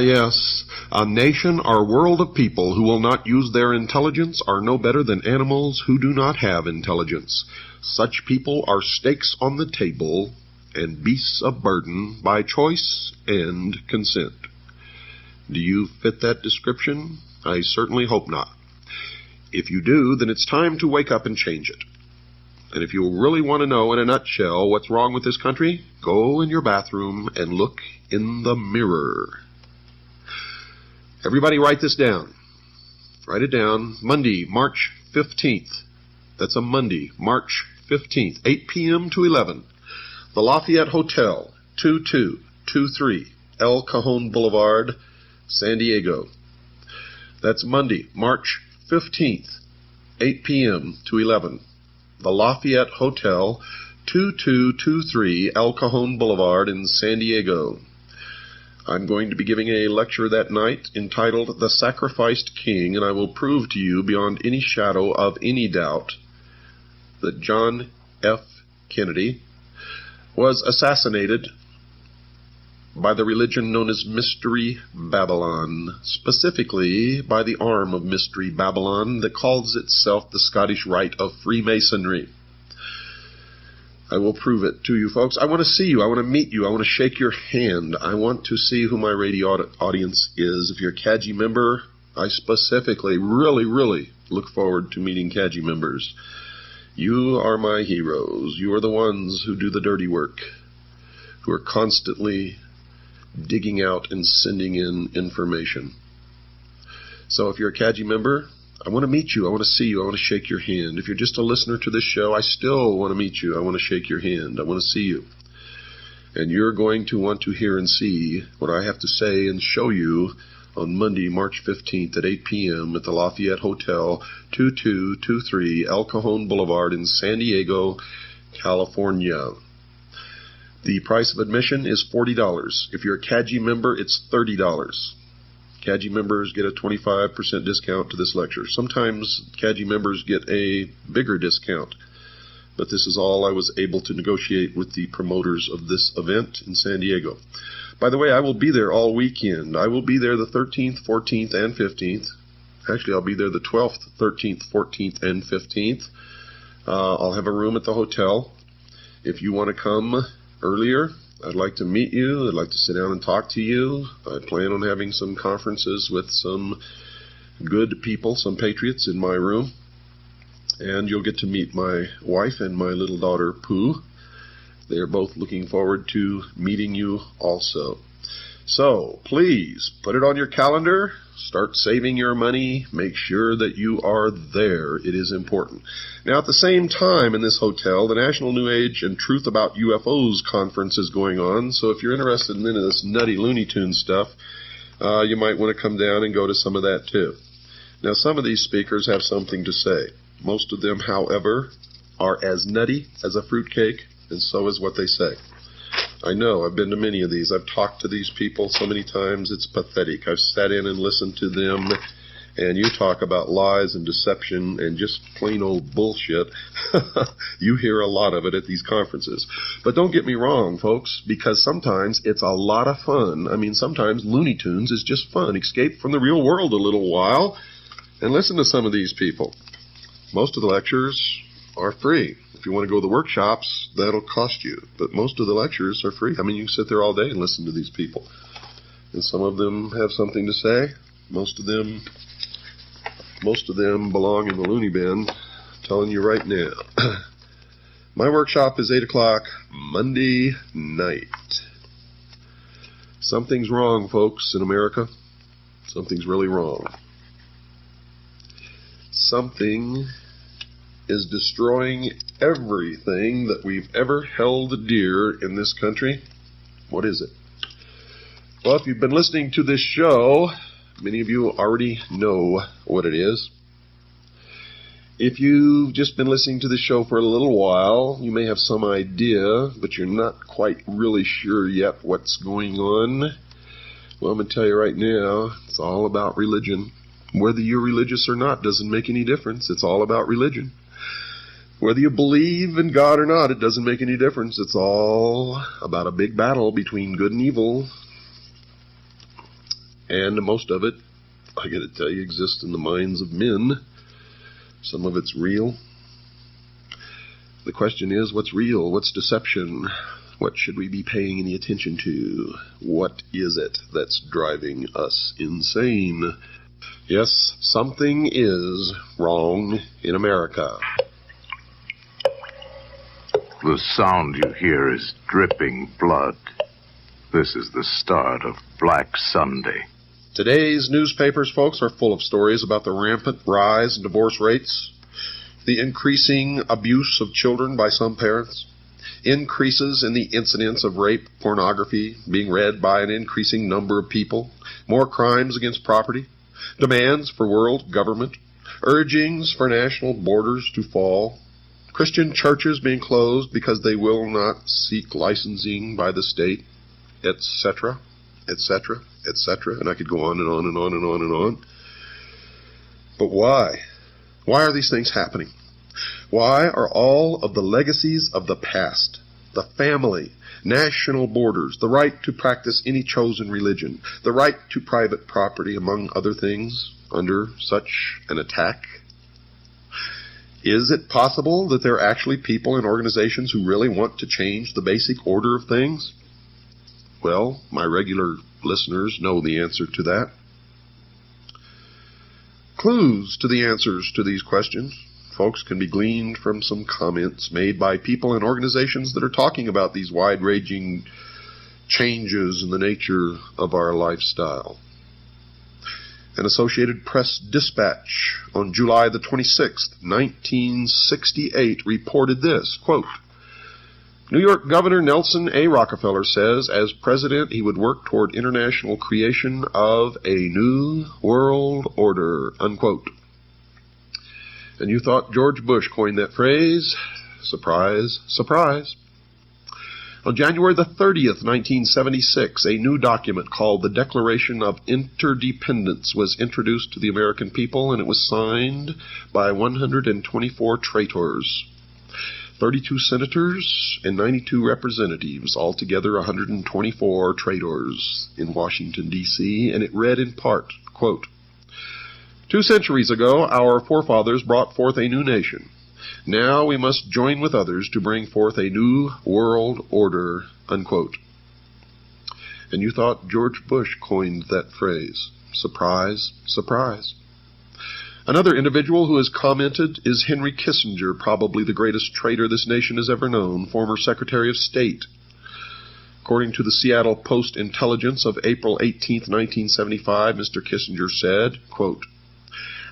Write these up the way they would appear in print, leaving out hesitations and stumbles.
yes. A nation or world of people who will not use their intelligence are no better than animals who do not have intelligence. Such people are stakes on the table and beasts of burden by choice and consent. Do you fit that description? I certainly hope not. If you do, then it's time to wake up and change it. And if you really want to know in a nutshell what's wrong with this country, go in your bathroom and look in the mirror. Everybody write this down. Write it down. Monday, March 15th. That's a Monday, March 15th, 8 p.m. to 11. The Lafayette Hotel, 2223 El Cajon Boulevard, San Diego. That's Monday, March 15th, 8 p.m. to 11. The Lafayette Hotel, 2223 El Cajon Boulevard in San Diego. I'm going to be giving a lecture that night entitled The Sacrificed King, and I will prove to you beyond any shadow of any doubt that John F. Kennedy was assassinated by the religion known as Mystery Babylon, specifically by the arm of Mystery Babylon that calls itself the Scottish Rite of Freemasonry. I will prove it to you folks. I want to see you. I want to meet you. I want to shake your hand. I want to see who my radio audience is. If you're a CAGI member, I specifically really look forward to meeting CAGI members. You are my heroes. You are the ones who do the dirty work, who are constantly digging out and sending in information. So if you're a CAGI member, I want to meet you. I want to see you. I want to shake your hand. If you're just a listener to this show, I still want to meet you. I want to shake your hand. I want to see you. And you're going to want to hear and see what I have to say and show you on Monday, March 15th at 8 p.m. at the Lafayette Hotel, 2223 El Cajon Boulevard in San Diego, California. The price of admission is $40. If you're a CAGI member, it's $30. CAGI members get a 25% discount to this lecture. Sometimes CAGI members get a bigger discount, but this is all I was able to negotiate with the promoters of this event in San Diego. By the way, I will be there all weekend. I will be there the 13th, 14th, and 15th. Actually, I'll be there the 12th, 13th, 14th, and 15th. I'll have a room at the hotel. If you want to come earlier, I'd like to meet you. I'd like to sit down and talk to you. I plan on having some conferences with some good people, some patriots in my room. And you'll get to meet my wife and my little daughter, Pooh. They're both looking forward to meeting you also. So, please, put it on your calendar. Start saving your money. Make sure that you are there. It is important. Now, at the same time in this hotel, the National New Age and Truth About UFOs conference is going on. So if you're interested in any of this nutty Looney Tune stuff, you might want to come down and go to some of that too. Now, some of these speakers have something to say. Most of them, however, are as nutty as a fruitcake, and so is what they say. I know, I've been to many of these. I've talked to these people so many times, it's pathetic. I've sat in and listened to them, and you talk about lies and deception and just plain old bullshit. You hear a lot of it at these conferences. But don't get me wrong, folks, because sometimes it's a lot of fun. I mean, sometimes Looney Tunes is just fun. Escape from the real world a little while and listen to some of these people. Most of the lectures are free. If you want to go to the workshops, that'll cost you. But most of the lectures are free. I mean, you can sit there all day and listen to these people. And some of them have something to say. Most of them belong in the loony bin. I'm telling you right now. My workshop is 8 o'clock Monday night. Something's wrong, folks, in America. Something's really wrong. Something is destroying everything that we've ever held dear in this country. What is it? Well, if you've been listening to this show, many of you already know what it is. If you've just been listening to the show for a little while, you may have some idea, but you're not quite really sure yet what's going on. Well, I'm going to tell you right now, it's all about religion. Whether you're religious or not doesn't make any difference. It's all about religion. Whether you believe in God or not, it doesn't make any difference. It's all about a big battle between good and evil. And most of it, I got to tell you, exists in the minds of men. Some of it's real. The question is, what's real? What's deception? What should we be paying any attention to? What is it that's driving us insane? Yes, something is wrong in America. The sound you hear is dripping blood. This is the start of Black Sunday. Today's newspapers, folks, are full of stories about the rampant rise in divorce rates, the increasing abuse of children by some parents, increases in the incidence of rape pornography being read by an increasing number of people, more crimes against property, demands for world government, urgings for national borders to fall, Christian churches being closed because they will not seek licensing by the state, etc., etc., etc., and I could go on and on and on and on and on. But why? Why are these things happening? Why are all of the legacies of the past, the family, national borders, the right to practice any chosen religion, the right to private property, among other things, under such an attack? Is it possible that there are actually people and organizations who really want to change the basic order of things? Well, my regular listeners know the answer to that. Clues to the answers to these questions, folks, can be gleaned from some comments made by people and organizations that are talking about these wide-ranging changes in the nature of our lifestyle. An Associated Press dispatch on July the 26th, 1968 reported this, quote, New York Governor Nelson A. Rockefeller says as president he would work toward international creation of a new world order, unquote. And you thought George Bush coined that phrase? Surprise, surprise. On January the 30th, 1976, a new document called the Declaration of Interdependence was introduced to the American people, and it was signed by 124 traitors, 32 senators, and 92 representatives, altogether 124 traitors in Washington, D.C., and it read in part, quote, 2 centuries ago, our forefathers brought forth a new nation. Now we must join with others to bring forth a new world order, unquote. And you thought George Bush coined that phrase. Surprise, surprise. Another individual who has commented is Henry Kissinger, probably the greatest traitor this nation has ever known, former Secretary of State. According to the Seattle Post-Intelligence of April 18, 1975, Mr. Kissinger said, quote,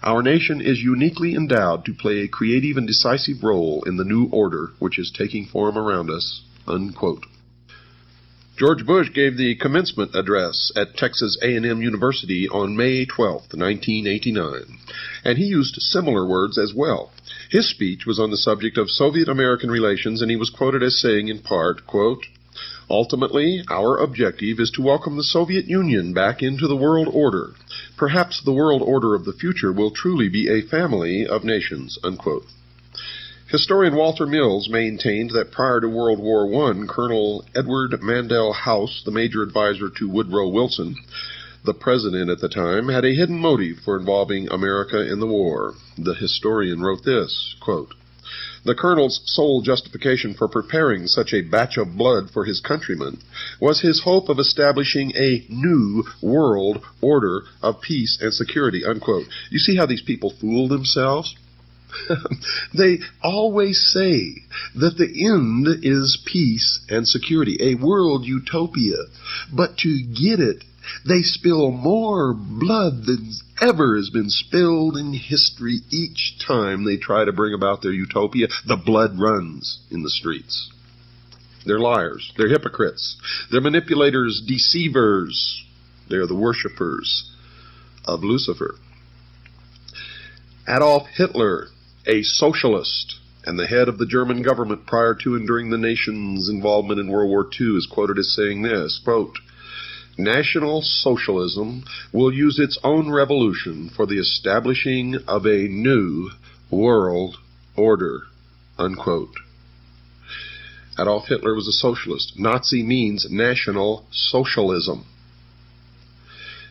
Our nation is uniquely endowed to play a creative and decisive role in the new order which is taking form around us, unquote. George Bush gave the commencement address at Texas A&M University on May 12, 1989, and he used similar words as well. His speech was on the subject of Soviet-American relations, and he was quoted as saying in part, quote, Ultimately, our objective is to welcome the Soviet Union back into the world order. Perhaps the world order of the future will truly be a family of nations, unquote. Historian Walter Mills maintained that prior to World War I, Colonel Edward Mandell House, the major advisor to Woodrow Wilson, the president at the time, had a hidden motive for involving America in the war. The historian wrote this, quote, The colonel's sole justification for preparing such a batch of blood for his countrymen was his hope of establishing a new world order of peace and security, unquote. You see how these people fool themselves? They always say that the end is peace and security, a world utopia. But to get it, they spill more blood than ever has been spilled in history. Each time they try to bring about their utopia, the blood runs in the streets. They're liars. They're hypocrites. They're manipulators, deceivers. They're the worshipers of Lucifer. Adolf Hitler, a socialist and the head of the German government prior to and during the nation's involvement in World War II, is quoted as saying this, quote, National Socialism will use its own revolution for the establishing of a new world order, unquote. Adolf Hitler was a socialist. Nazi means National Socialism.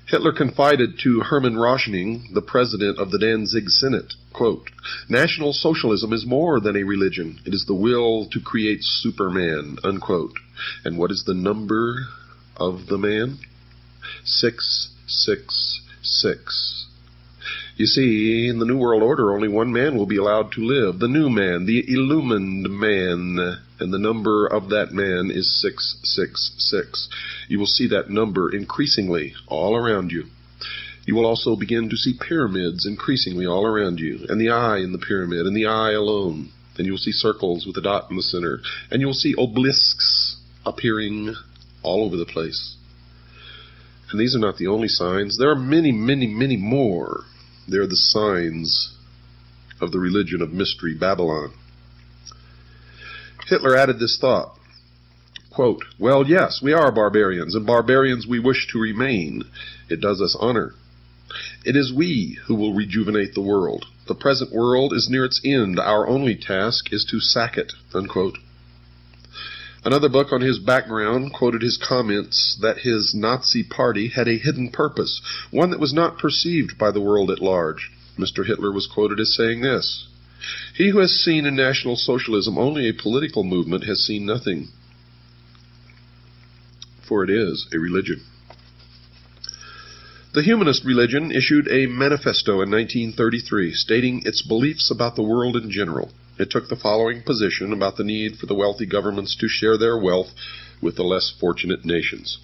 Hitler confided to Hermann Rauschning, the president of the Danzig Senate, quote, "National Socialism is more than a religion. It is the will to create Superman," unquote. And what is the number of the man? 666. You see, in the New World Order, only one man will be allowed to live, the new man, the illumined man, and the number of that man is 666. You will see that number increasingly all around you. You will also begin to see pyramids increasingly all around you, and the eye in the pyramid, and the eye alone. And you will see circles with a dot in the center, and you will see obelisks appearing all over the place. And these are not the only signs. There are many, many, many more. They're the signs of the religion of mystery, Babylon. Hitler added this thought, quote, "Well, yes, we are barbarians, and barbarians we wish to remain. It does us honor. It is we who will rejuvenate the world. The present world is near its end. Our only task is to sack it," unquote. Another book on his background quoted his comments that his Nazi party had a hidden purpose, one that was not perceived by the world at large. Mr. Hitler was quoted as saying this, "He who has seen in National Socialism only a political movement has seen nothing, for it is a religion." The humanist religion issued a manifesto in 1933 stating its beliefs about the world in general. It took the following position about the need for the wealthy governments to share their wealth with the less fortunate nations.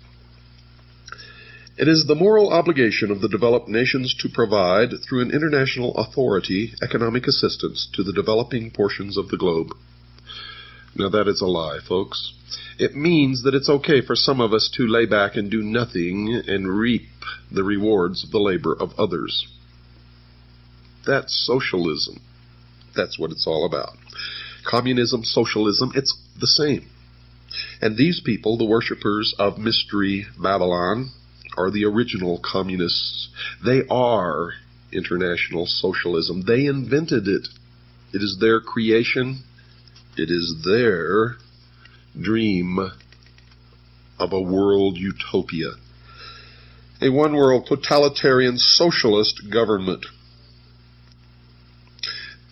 It is the moral obligation of the developed nations to provide, through an international authority, economic assistance to the developing portions of the globe. Now that is a lie, folks. It means that it's okay for some of us to lay back and do nothing and reap the rewards of the labor of others. That's socialism. That's what it's all about. Communism, socialism, it's the same. And these people, the worshippers of Mystery Babylon, are the original communists. They are international socialism. They invented it. It is their creation. It is their dream of a world utopia. A one-world totalitarian socialist government.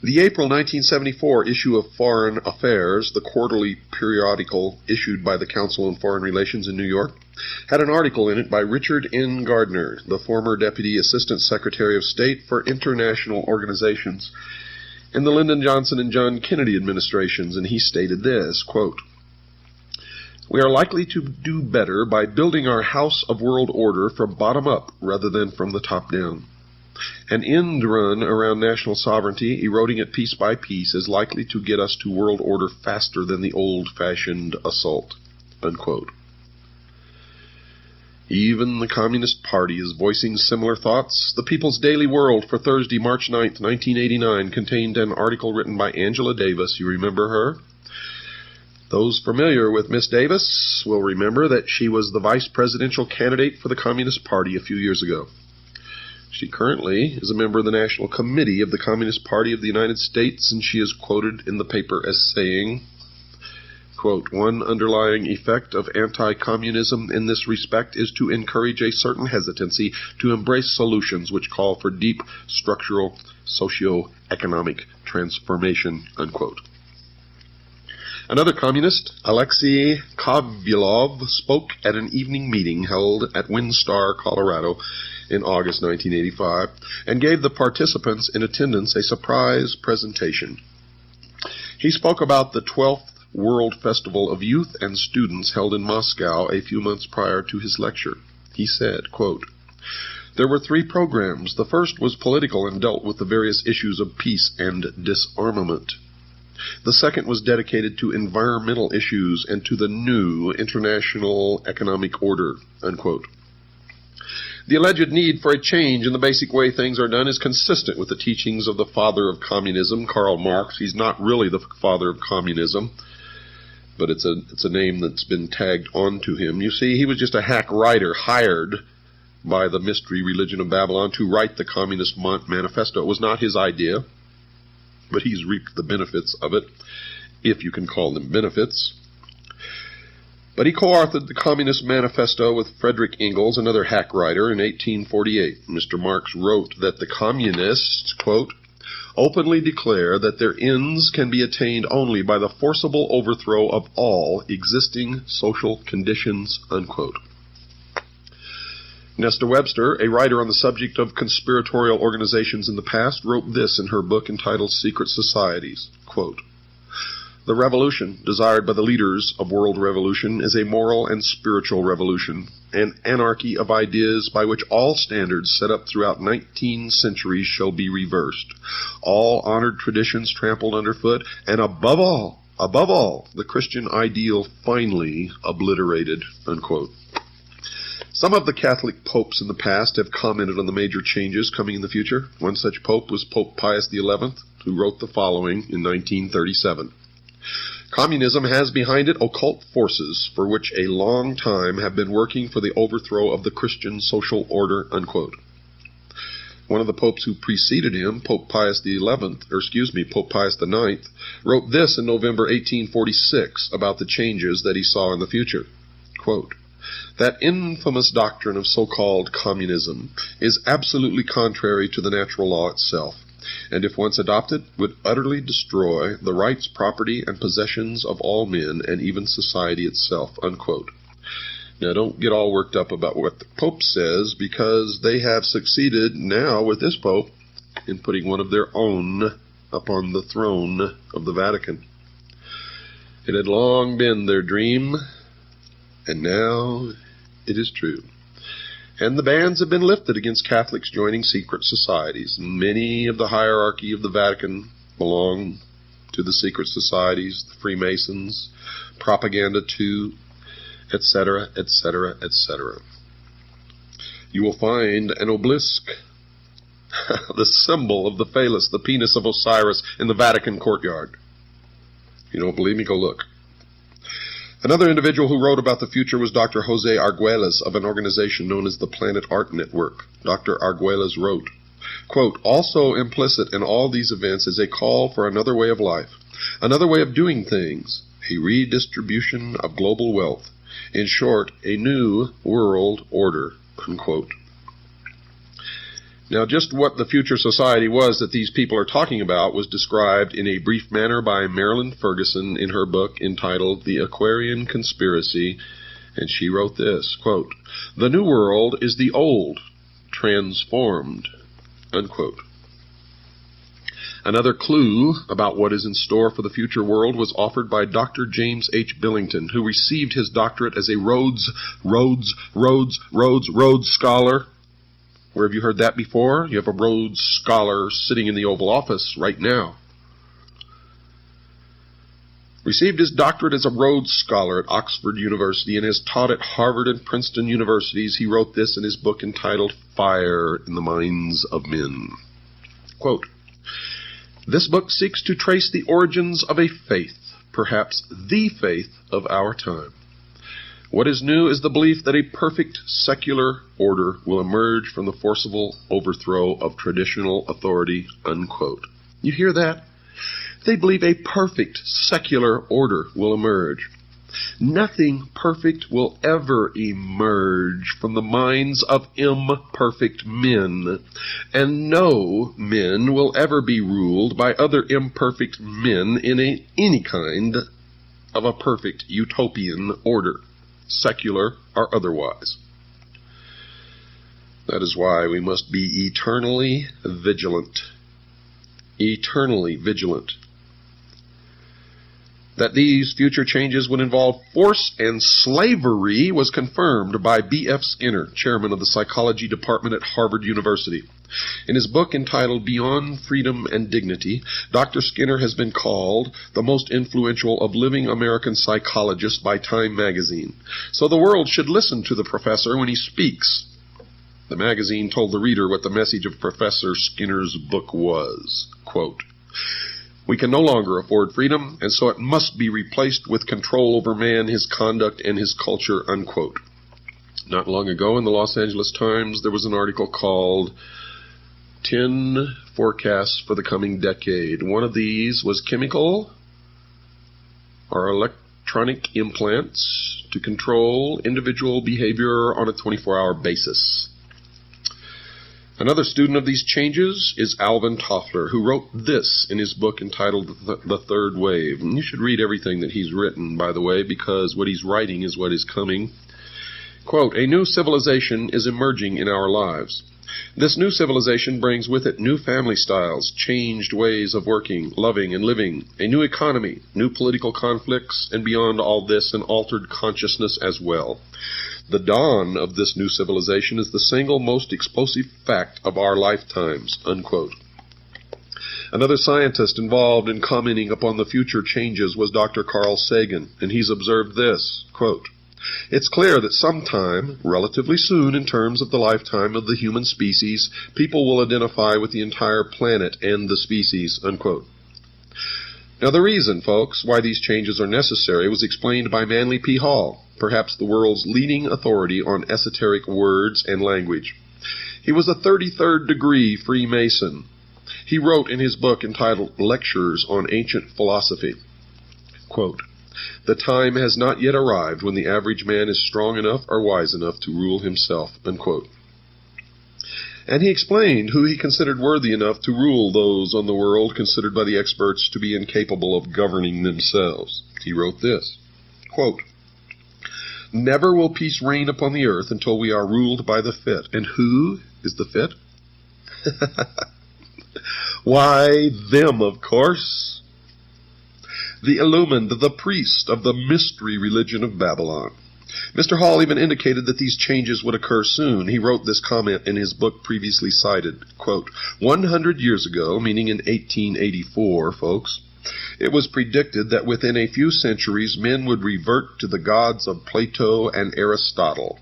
The April 1974 issue of Foreign Affairs, the quarterly periodical issued by the Council on Foreign Relations in New York, had an article in it by Richard N. Gardner, the former Deputy Assistant Secretary of State for International Organizations in the Lyndon Johnson and John Kennedy administrations, and he stated this, quote, "We are likely to do better by building our house of world order from bottom up rather than from the top down. An end run around national sovereignty, eroding it piece by piece, is likely to get us to world order faster than the old-fashioned assault," unquote. Even the Communist Party is voicing similar thoughts. The People's Daily World for Thursday, March 9th, 1989, contained an article written by Angela Davis. You remember her? Those familiar with Miss Davis will remember that she was the vice presidential candidate for the Communist Party a few years ago. She currently is a member of the National Committee of the Communist Party of the United States, and she is quoted in the paper as saying, quote, "One underlying effect of anti-communism in this respect is to encourage a certain hesitancy to embrace solutions which call for deep structural socio-economic transformation," unquote. Another communist, Alexei Kovylov, spoke at an evening meeting held at Windstar, Colorado, in August 1985, and gave the participants in attendance a surprise presentation. He spoke about the 12th World Festival of Youth and Students held in Moscow a few months prior to his lecture. He said, quote, "There were 3 programs. The first was political and dealt with the various issues of peace and disarmament. The second was dedicated to environmental issues and to the new international economic order," unquote. The alleged need for a change in the basic way things are done is consistent with the teachings of the father of communism, Karl Marx. He's not really the father of communism, but it's a name that's been tagged onto him. You see, he was just a hack writer hired by the mystery religion of Babylon to write the Communist Manifesto. It was not his idea, but he's reaped the benefits of it, if you can call them benefits. But he co-authored the Communist Manifesto with Frederick Engels, another hack writer, in 1848. Mr. Marx wrote that the communists, quote, openly declare that their ends can be attained only by the forcible overthrow of all existing social conditions, unquote. Nesta Webster, a writer on the subject of conspiratorial organizations in the past, wrote this in her book entitled Secret Societies, quote, the revolution desired by the leaders of world revolution is a moral and spiritual revolution, an anarchy of ideas by which all standards set up throughout 19 centuries shall be reversed, all honored traditions trampled underfoot, and above all, the Christian ideal finally obliterated, unquote. Some of the Catholic popes in the past have commented on the major changes coming in the future. One such pope was Pope Pius XI, who wrote the following in 1937. Communism has behind it occult forces for which a long time have been working for the overthrow of the Christian social order, unquote. One of the popes who preceded him, Pope Pius IX, wrote this in November 1846 about the changes that he saw in the future. Quote, that infamous doctrine of so-called communism is absolutely contrary to the natural law itself, and if once adopted, would utterly destroy the rights, property, and possessions of all men, and even society itself, unquote. Now, don't get all worked up about what the Pope says, because they have succeeded now with this Pope in putting one of their own upon the throne of the Vatican. It had long been their dream, and now it is true. And the bans have been lifted against Catholics joining secret societies. Many of the hierarchy of the Vatican belong to the secret societies, the Freemasons, Propaganda 2, etc., etc., etc. You will find an obelisk, the symbol of the phallus, the penis of Osiris, in the Vatican courtyard. If you don't believe me, go look. Another individual who wrote about the future was Dr. Jose Arguelles of an organization known as the Planet Art Network. Dr. Arguelles wrote, quote, also implicit in all these events is a call for another way of life, another way of doing things, a redistribution of global wealth, in short, a new world order, unquote. Now, just what the future society was that these people are talking about was described in a brief manner by Marilyn Ferguson in her book entitled The Aquarian Conspiracy, and she wrote this, quote, the new world is the old, transformed, unquote. Another clue about what is in store for the future world was offered by Dr. James H. Billington, who received his doctorate as a Rhodes Scholar. Where have you heard that before? You have a Rhodes Scholar sitting in the Oval Office right now. Received his doctorate as a Rhodes Scholar at Oxford University and has taught at Harvard and Princeton universities. He wrote this in his book entitled Fire in the Minds of Men. Quote, this book seeks to trace the origins of a faith, perhaps the faith of our time. What is new is the belief that a perfect secular order will emerge from the forcible overthrow of traditional authority, unquote. You hear that? They believe a perfect secular order will emerge. Nothing perfect will ever emerge from the minds of imperfect men, and no men will ever be ruled by other imperfect men in any kind of a perfect utopian order, secular or otherwise. That is why we must be eternally vigilant. Eternally vigilant. That these future changes would involve force and slavery was confirmed by B.F. Skinner, chairman of the psychology department at Harvard University. In his book entitled Beyond Freedom and Dignity, Dr. Skinner has been called the most influential of living American psychologists by Time magazine. So the world should listen to the professor when he speaks. The magazine told the reader what the message of Professor Skinner's book was. Quote, we can no longer afford freedom, and so it must be replaced with control over man, his conduct, and his culture, unquote. Not long ago in the Los Angeles Times, there was an article called 10 Forecasts for the Coming Decade. One of these was chemical or electronic implants to control individual behavior on a 24-hour basis. Another student of these changes is Alvin Toffler, who wrote this in his book entitled The Third Wave. And you should read everything that he's written, by the way, because what he's writing is what is coming. Quote, "A new civilization is emerging in our lives. This new civilization brings with it new family styles, changed ways of working, loving, and living, a new economy, new political conflicts, and beyond all this, an altered consciousness as well. The dawn of this new civilization is the single most explosive fact of our lifetimes," unquote. Another scientist involved in commenting upon the future changes was Dr. Carl Sagan, and he's observed this, quote, "It's clear that sometime, relatively soon in terms of the lifetime of the human species, people will identify with the entire planet and the species," unquote. Now the reason, folks, why these changes are necessary was explained by Manly P. Hall, perhaps the world's leading authority on esoteric words and language. He was a 33rd degree Freemason. He wrote in his book entitled Lectures on Ancient Philosophy, quote, "The time has not yet arrived when the average man is strong enough or wise enough to rule himself," unquote. And he explained who he considered worthy enough to rule those on the world considered by the experts to be incapable of governing themselves. He wrote this, quote, "Never will peace reign upon the earth until we are ruled by the fit." And who is the fit? Why, them, of course. The illumined, the priest of the mystery religion of Babylon. Mr. Hall even indicated that these changes would occur soon. He wrote this comment in his book previously cited, quote, 100 years ago, meaning in 1884, folks, it was predicted that within a few centuries men would revert to the gods of Plato and Aristotle.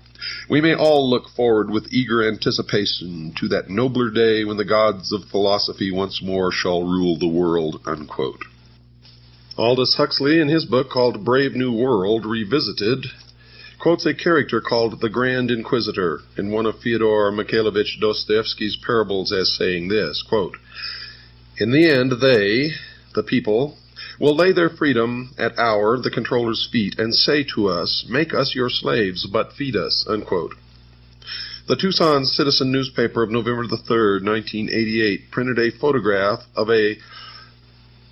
We may all look forward with eager anticipation to that nobler day when the gods of philosophy once more shall rule the world, unquote. Aldous Huxley, in his book called Brave New World Revisited, quotes a character called the Grand Inquisitor in one of Fyodor Mikhailovich Dostoevsky's parables as saying this, quote, "In the end they, the people, will lay their freedom at our, the controller's feet, and say to us, 'Make us your slaves, but feed us,'" unquote. The Tucson Citizen newspaper of November the 3rd, 1988, printed a photograph of a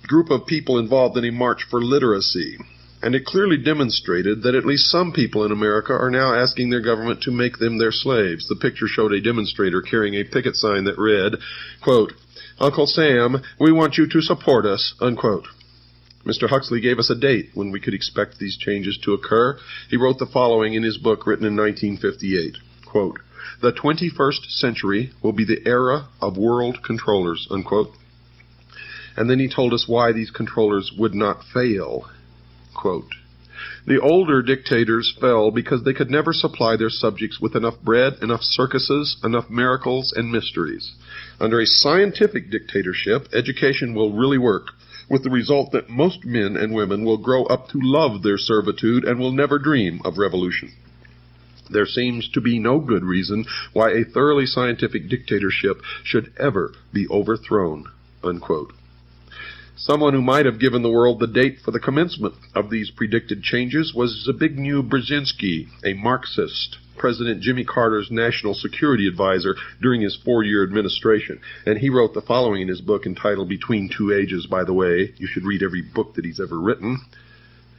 group of people involved in a march for literacy, and it clearly demonstrated that at least some people in America are now asking their government to make them their slaves. The picture showed a demonstrator carrying a picket sign that read, quote, "Uncle Sam, we want you to support us," unquote. Mr. Huxley gave us a date when we could expect these changes to occur. He wrote the following in his book written in 1958, quote, "The 21st century will be the era of world controllers," unquote. And then he told us why these controllers would not fail. Quote, "The older dictators fell because they could never supply their subjects with enough bread, enough circuses, enough miracles and mysteries. Under a scientific dictatorship, education will really work, with the result that most men and women will grow up to love their servitude and will never dream of revolution. There seems to be no good reason why a thoroughly scientific dictatorship should ever be overthrown," unquote. Someone who might have given the world the date for the commencement of these predicted changes was Zbigniew Brzezinski, a Marxist, President Jimmy Carter's national security advisor during his 4-year administration. And he wrote the following in his book entitled Between Two Ages, by the way. You should read every book that he's ever written.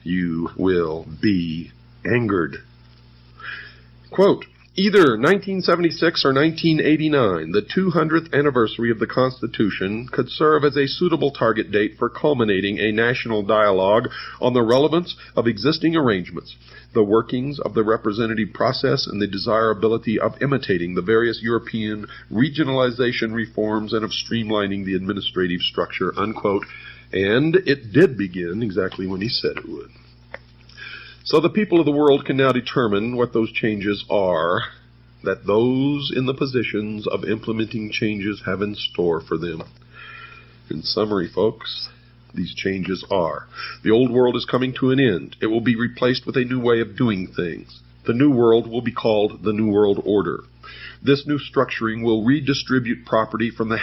You will be angered. Quote, "Either 1976 or 1989, the 200th anniversary of the Constitution, could serve as a suitable target date for culminating a national dialogue on the relevance of existing arrangements, the workings of the representative process, and the desirability of imitating the various European regionalization reforms and of streamlining the administrative structure," unquote. And it did begin exactly when he said it would. So the people of the world can now determine what those changes are that those in the positions of implementing changes have in store for them. In summary, folks, these changes are: the old world is coming to an end. It will be replaced with a new way of doing things. The new world will be called the New World Order. This new structuring will redistribute property from the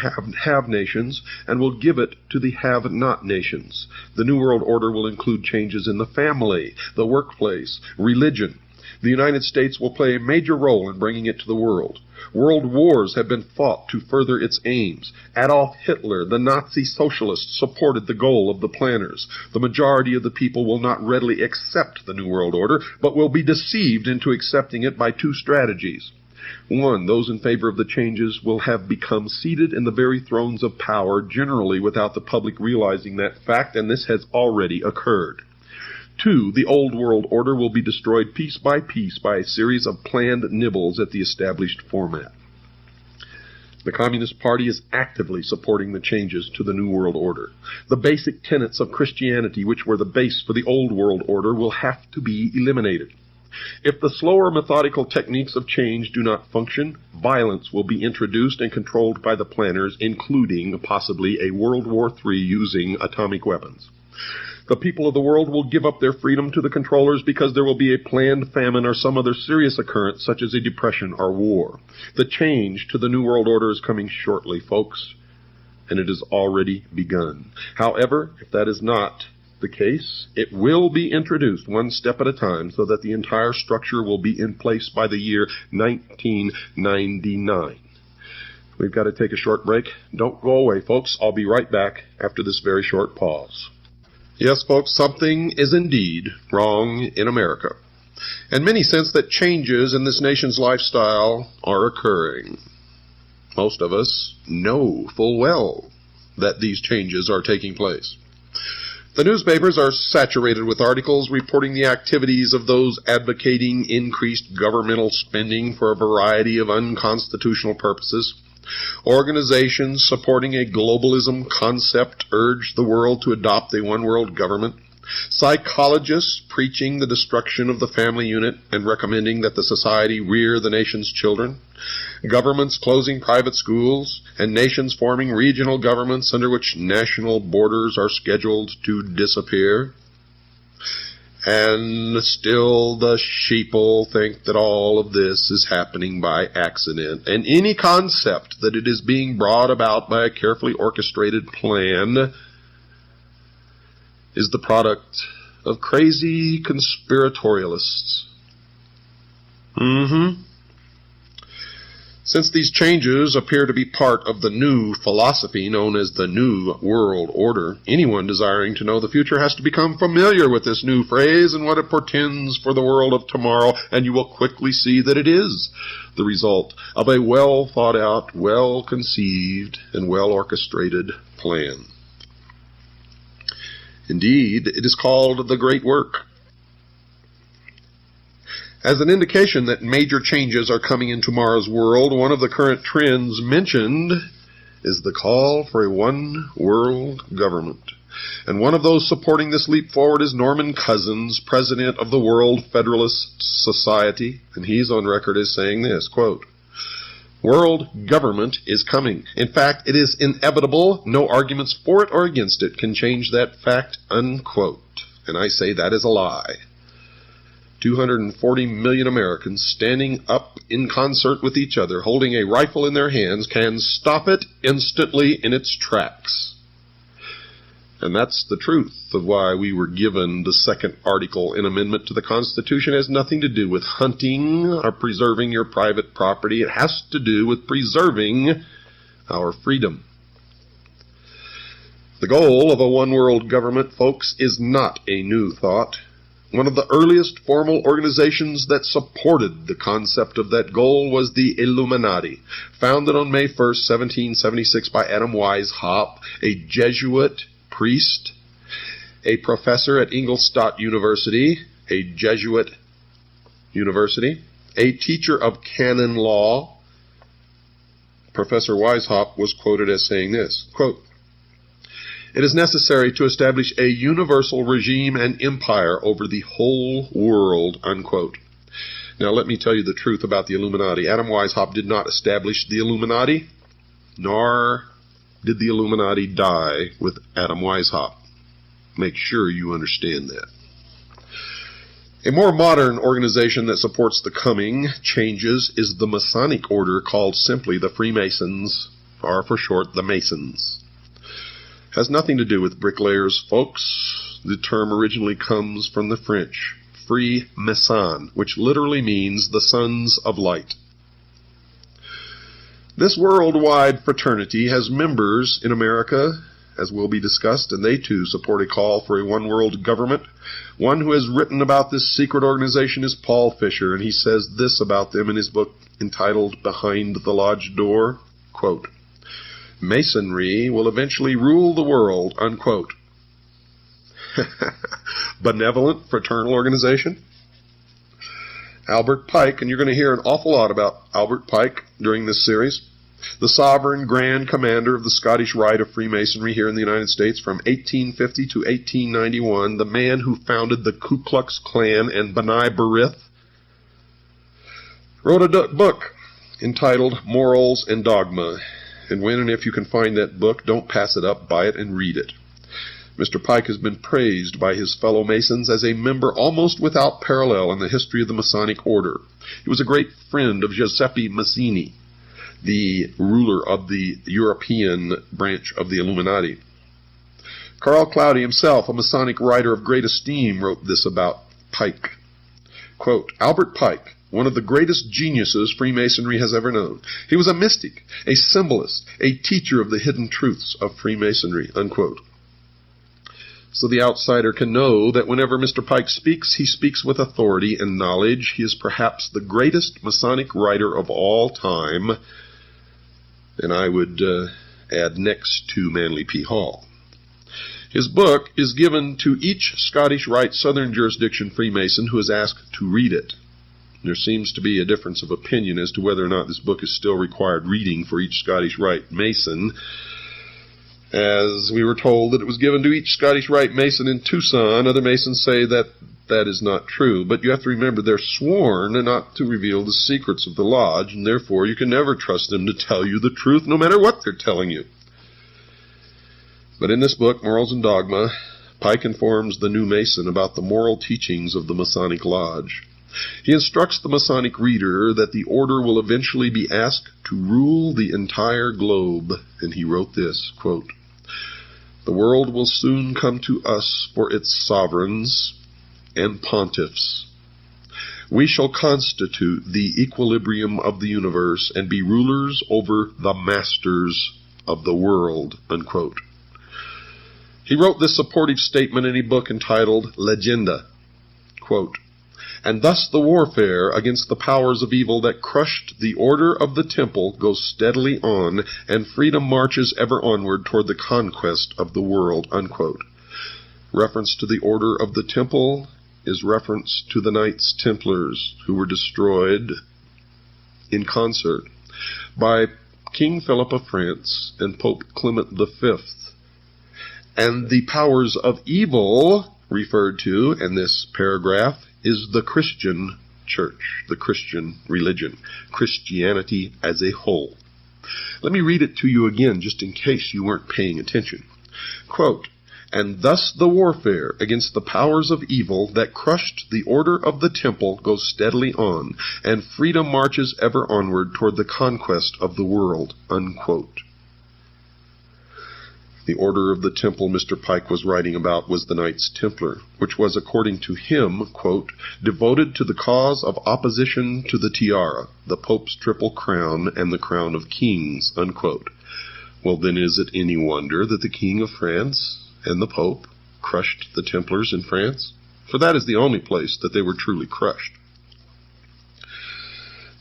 have nations and will give it to the have-not nations. The New World Order will include changes in the family, the workplace, religion. The United States will play a major role in bringing it to the world. World wars have been fought to further its aims. Adolf Hitler, the Nazi socialist, supported the goal of the planners. The majority of the people will not readily accept the New World Order, but will be deceived into accepting it by two strategies. One, those in favor of the changes will have become seated in the very thrones of power, generally without the public realizing that fact, and this has already occurred. Two, the old world order will be destroyed piece by piece by a series of planned nibbles at the established format. The Communist Party is actively supporting the changes to the New World Order. The basic tenets of Christianity, which were the base for the old world order, will have to be eliminated. If the slower methodical techniques of change do not function, violence will be introduced and controlled by the planners, including possibly a World War III using atomic weapons. The people of the world will give up their freedom to the controllers because there will be a planned famine or some other serious occurrence such as a depression or war. The change to the New World Order is coming shortly, folks, and it has already begun. However, if that is not the case, it will be introduced one step at a time so that the entire structure will be in place by the year 1999. We've got to take a short break. Don't go away, folks. I'll be right back after this very short pause. Yes, folks, something is indeed wrong in America. And many sense that changes in this nation's lifestyle are occurring. Most of us know full well that these changes are taking place. The newspapers are saturated with articles reporting the activities of those advocating increased governmental spending for a variety of unconstitutional purposes. Organizations supporting a globalism concept urge the world to adopt a one-world government. Psychologists preaching the destruction of the family unit and recommending that the society rear the nation's children. Governments closing private schools, and nations forming regional governments under which national borders are scheduled to disappear. And still the sheeple think that all of this is happening by accident, and any concept that it is being brought about by a carefully orchestrated plan is the product of crazy conspiratorialists. Since these changes appear to be part of the new philosophy known as the New World Order, anyone desiring to know the future has to become familiar with this new phrase and what it portends for the world of tomorrow, and you will quickly see that it is the result of a well-thought-out, well-conceived, and well-orchestrated plan. Indeed, it is called the Great Work. As an indication that major changes are coming in tomorrow's world, one of the current trends mentioned is the call for a one-world government. And one of those supporting this leap forward is Norman Cousins, president of the World Federalist Society, and he's on record as saying this, quote, "World government is coming. In fact, it is inevitable. No arguments for it or against it can change that fact," unquote. And I say that is a lie. 240 million Americans standing up in concert with each other, holding a rifle in their hands, can stop it instantly in its tracks. And that's the truth of why we were given the second article in amendment to the Constitution. It has nothing to do with hunting or preserving your private property. It has to do with preserving our freedom. The goal of a one-world government, folks, is not a new thought. One of the earliest formal organizations that supported the concept of that goal was the Illuminati, founded on May 1st, 1776 by Adam Weishaupt, a Jesuit priest, a professor at Ingolstadt University, a Jesuit university, a teacher of canon law. Professor Weishaupt was quoted as saying this, quote, "It is necessary to establish a universal regime and empire over the whole world," unquote. Now let me tell you the truth about the Illuminati. Adam Weishaupt did not establish the Illuminati, nor did the Illuminati die with Adam Weishaupt. Make sure you understand that. A more modern organization that supports the coming changes is the Masonic order, called simply the Freemasons, or for short, the Masons. Has nothing to do with bricklayers, folks. The term originally comes from the French, Freemason, which literally means the sons of light. This worldwide fraternity has members in America, as will be discussed, and they too support a call for a one-world government. One who has written about this secret organization is Paul Fisher, and he says this about them in his book entitled Behind the Lodge Door, quote, "Masonry will eventually rule the world," unquote. Benevolent fraternal organization? Albert Pike, and you're going to hear an awful lot about Albert Pike during this series, the sovereign grand commander of the Scottish Rite of Freemasonry here in the United States from 1850 to 1891, the man who founded the Ku Klux Klan and B'nai B'rith, wrote a book entitled Morals and Dogma. And when and if you can find that book, don't pass it up, buy it and read it. Mr. Pike has been praised by his fellow Masons as a member almost without parallel in the history of the Masonic order. He was a great friend of Giuseppe Mazzini, the ruler of the European branch of the Illuminati. Carl Cloudy himself, a Masonic writer of great esteem, wrote this about Pike. Quote, "Albert Pike, one of the greatest geniuses Freemasonry has ever known. He was a mystic, a symbolist, a teacher of the hidden truths of Freemasonry," unquote. So the outsider can know that whenever Mr. Pike speaks, he speaks with authority and knowledge. He is perhaps the greatest Masonic writer of all time, and I would add next to Manly P. Hall. His book is given to each Scottish Rite Southern Jurisdiction Freemason who is asked to read it. There seems to be a difference of opinion as to whether or not this book is still required reading for each Scottish Rite Mason, as we were told that it was given to each Scottish Rite Mason in Tucson. Other Masons say that that is not true, but you have to remember they're sworn not to reveal the secrets of the lodge, and therefore you can never trust them to tell you the truth no matter what they're telling you. But in this book, Morals and Dogma, Pike informs the new Mason about the moral teachings of the Masonic Lodge. He instructs the Masonic reader that the order will eventually be asked to rule the entire globe, and he wrote this, quote, "The world will soon come to us for its sovereigns and pontiffs. We shall constitute the equilibrium of the universe and be rulers over the masters of the world," unquote. He wrote this supportive statement in a book entitled Legenda, quote, "And thus the warfare against the powers of evil that crushed the order of the temple goes steadily on, and freedom marches ever onward toward the conquest of the world," unquote. Reference to the order of the temple is reference to the Knights Templars, who were destroyed in concert by King Philip of France and Pope Clement V. And the powers of evil referred to in this paragraph is the Christian church, the Christian religion, Christianity as a whole. Let me read it to you again, just in case you weren't paying attention. Quote, "And thus the warfare against the powers of evil that crushed the order of the temple goes steadily on, and freedom marches ever onward toward the conquest of the world," unquote. The order of the temple Mr. Pike was writing about was the Knights Templar, which was, according to him, quote, "devoted to the cause of opposition to the tiara, the Pope's triple crown, and the crown of kings," unquote. Well, then is it any wonder that the King of France and the Pope crushed the Templars in France? For that is the only place that they were truly crushed.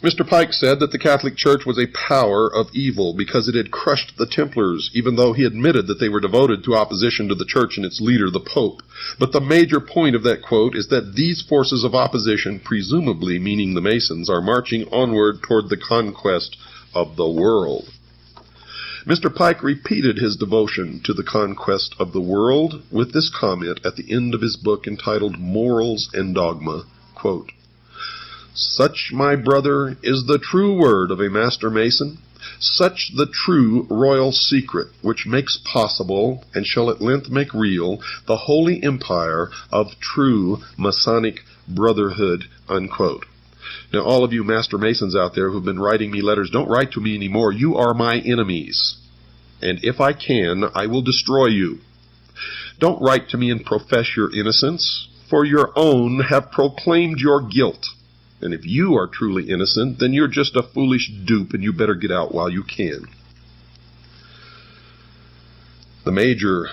Mr. Pike said that the Catholic Church was a power of evil because it had crushed the Templars, even though he admitted that they were devoted to opposition to the Church and its leader, the Pope. But the major point of that quote is that these forces of opposition, presumably meaning the Masons, are marching onward toward the conquest of the world. Mr. Pike repeated his devotion to the conquest of the world with this comment at the end of his book entitled Morals and Dogma, quote, "Such, my brother, is the true word of a Master Mason, such the true royal secret which makes possible, and shall at length make real, the holy empire of true Masonic brotherhood, unquote. Now, all of you Master Masons out there who've been writing me letters, don't write to me anymore. You are my enemies. And if I can, I will destroy you. Don't write to me and profess your innocence, for your own have proclaimed your guilt. And if you are truly innocent, then you're just a foolish dupe, and you better get out while you can. The major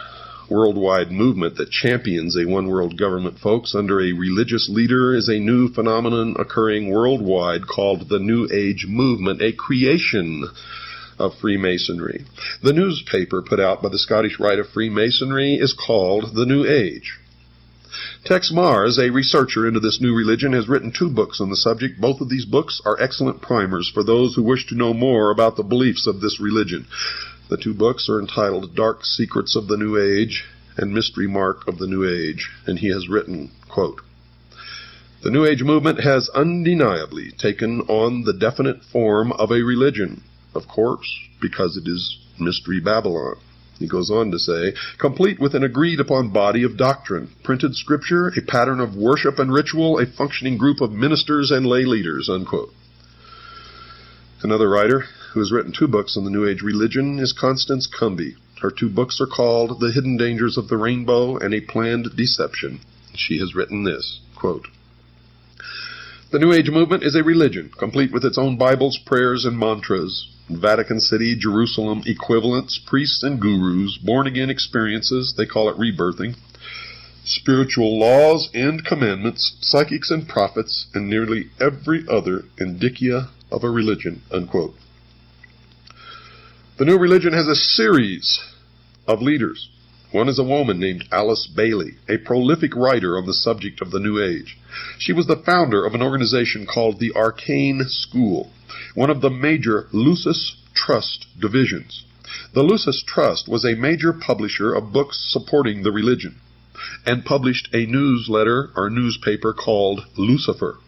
worldwide movement that champions a one-world government, folks, under a religious leader is a new phenomenon occurring worldwide called the New Age movement, a creation of Freemasonry. The newspaper put out by the Scottish Rite of Freemasonry is called The New Age. Tex Mars, a researcher into this new religion, has written 2 books on the subject. Both of these books are excellent primers for those who wish to know more about the beliefs of this religion. The 2 books are entitled Dark Secrets of the New Age and Mystery Mark of the New Age, and he has written, quote, "The New Age movement has undeniably taken on the definite form of a religion, of course, because it is Mystery Babylon." He goes on to say, "Complete with an agreed-upon body of doctrine, printed scripture, a pattern of worship and ritual, a functioning group of ministers and lay leaders," unquote. Another writer who has written 2 books on the New Age religion is Constance Cumby. Her 2 books are called The Hidden Dangers of the Rainbow and A Planned Deception. She has written this, quote, "The New Age movement is a religion, complete with its own Bibles, prayers, and mantras, Vatican City, Jerusalem equivalents, priests and gurus, born-again experiences, they call it rebirthing, spiritual laws and commandments, psychics and prophets, and nearly every other indicia of a religion," unquote. The new religion has a series of leaders. One is a woman named Alice Bailey, a prolific writer on the subject of the New Age. She was the founder of an organization called the Arcane School, one of the major Lucis Trust divisions. The Lucis Trust was a major publisher of books supporting the religion and published a newsletter or newspaper called Lucifer.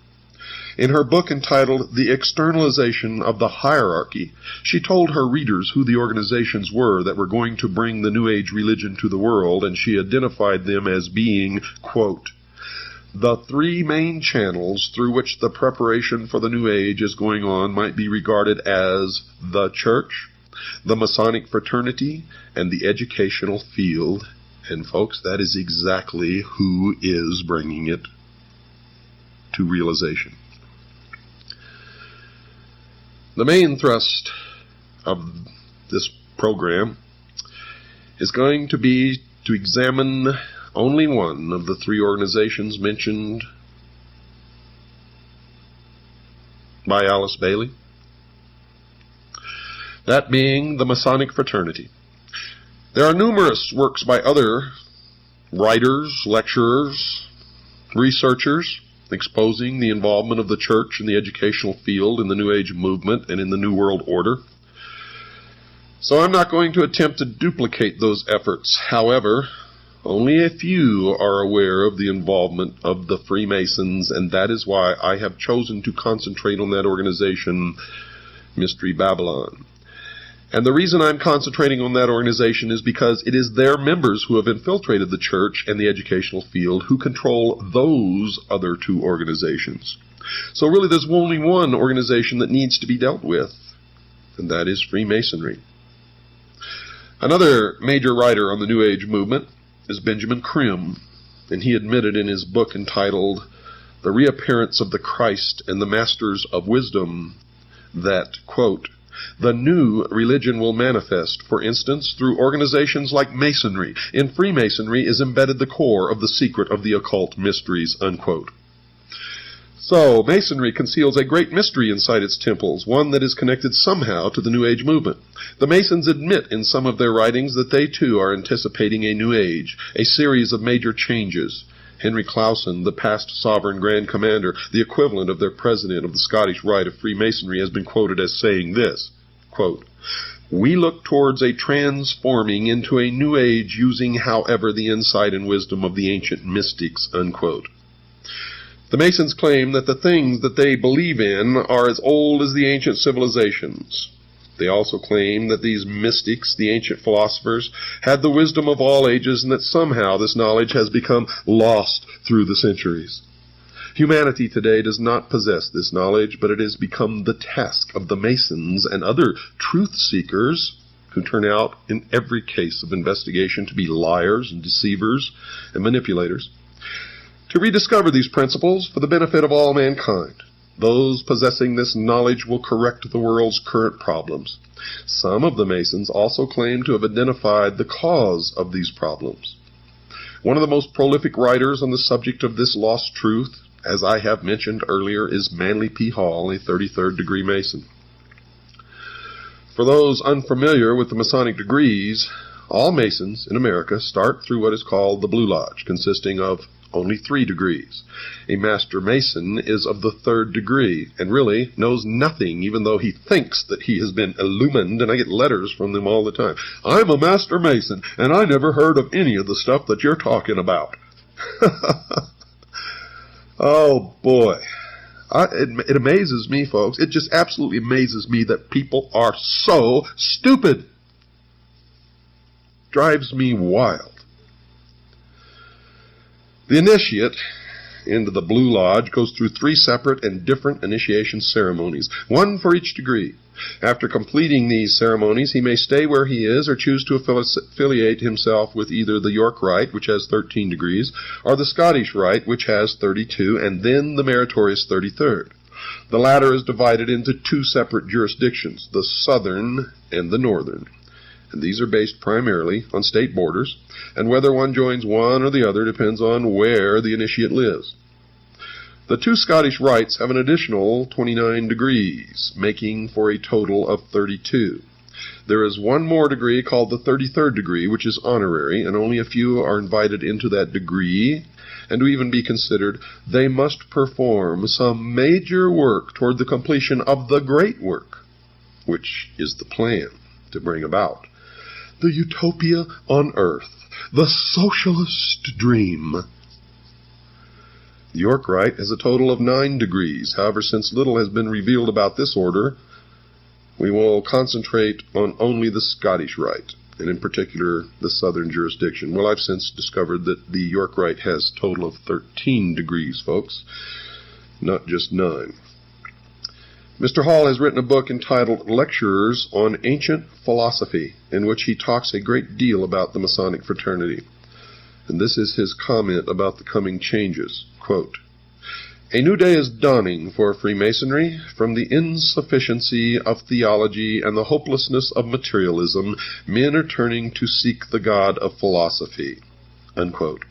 In her book entitled The Externalization of the Hierarchy, she told her readers who the organizations were that were going to bring the New Age religion to the world, and she identified them as being, quote, "The 3 main channels through which the preparation for the New Age is going on might be regarded as the Church, the Masonic fraternity, and the educational field." And folks, that is exactly who is bringing it to realization. The main thrust of this program is going to be to examine only one of the 3 organizations mentioned by Alice Bailey, that being the Masonic fraternity. There are numerous works by other writers, lecturers, researchers, exposing the involvement of the church in the educational field in the New Age movement and in the New World Order. So I'm not going to attempt to duplicate those efforts. However, only a few are aware of the involvement of the Freemasons, and that is why I have chosen to concentrate on that organization, Mystery Babylon. And the reason I'm concentrating on that organization is because it is their members who have infiltrated the church and the educational field who control those other 2 organizations. So really there's only one organization that needs to be dealt with, and that is Freemasonry. Another major writer on the New Age movement is Benjamin Krim, and he admitted in his book entitled The Reappearance of the Christ and the Masters of Wisdom that, quote, "The new religion will manifest, for instance, through organizations like Masonry. In Freemasonry is embedded the core of the secret of the occult mysteries," unquote. So, Masonry conceals a great mystery inside its temples, one that is connected somehow to the New Age movement. The Masons admit in some of their writings that they too are anticipating a New Age, a series of major changes. Henry Clausen, the past sovereign Grand Commander, the equivalent of their president of the Scottish Rite of Freemasonry, has been quoted as saying this, quote, "We look towards a transforming into a new age using, however, the insight and wisdom of the ancient mystics," unquote. The Masons claim that the things that they believe in are as old as the ancient civilizations. They also claim that these mystics, the ancient philosophers, had the wisdom of all ages and that somehow this knowledge has become lost through the centuries. Humanity today does not possess this knowledge, but it has become the task of the Masons and other truth-seekers who turn out, in every case of investigation, to be liars and deceivers and manipulators, to rediscover these principles for the benefit of all mankind. Those possessing this knowledge will correct the world's current problems. Some of the Masons also claim to have identified the cause of these problems. One of the most prolific writers on the subject of this lost truth, as I have mentioned earlier, is Manly P. Hall, a 33rd degree Mason. For those unfamiliar with the Masonic degrees, all Masons in America start through what is called the Blue Lodge, consisting of only 3 degrees. A Master Mason is of the 3rd degree and really knows nothing, even though he thinks that he has been illumined, and I get letters from them all the time. I'm a Master Mason, and I never heard of any of the stuff that you're talking about. Oh, boy. It amazes me, folks. It just absolutely amazes me that people are so stupid. Drives me wild. The initiate into the Blue Lodge goes through 3 separate and different initiation ceremonies, one for each degree. After completing these ceremonies, he may stay where he is or choose to affiliate himself with either the York Rite, which has 13 degrees, or the Scottish Rite, which has 32, and then the meritorious 33rd. The latter is divided into 2 separate jurisdictions, the Southern and the Northern. And these are based primarily on state borders, and whether one joins one or the other depends on where the initiate lives. The 2 Scottish rites have an additional 29 degrees, making for a total of 32. There is one more degree called the 33rd degree, which is honorary, and only a few are invited into that degree, and to even be considered, they must perform some major work toward the completion of the great work, which is the plan to bring about the utopia on earth, the socialist dream. The York Rite has a total of 9 degrees. However, since little has been revealed about this order, we will concentrate on only the Scottish Rite, and in particular the Southern jurisdiction. Well, I've since discovered that the York Rite has a total of 13 degrees, folks, not just 9. Mr. Hall has written a book entitled Lectures on Ancient Philosophy, in which he talks a great deal about the Masonic fraternity. And this is his comment about the coming changes. Quote, "A new day is dawning for Freemasonry. From the insufficiency of theology and the hopelessness of materialism, men are turning to seek the God of philosophy." Unquote.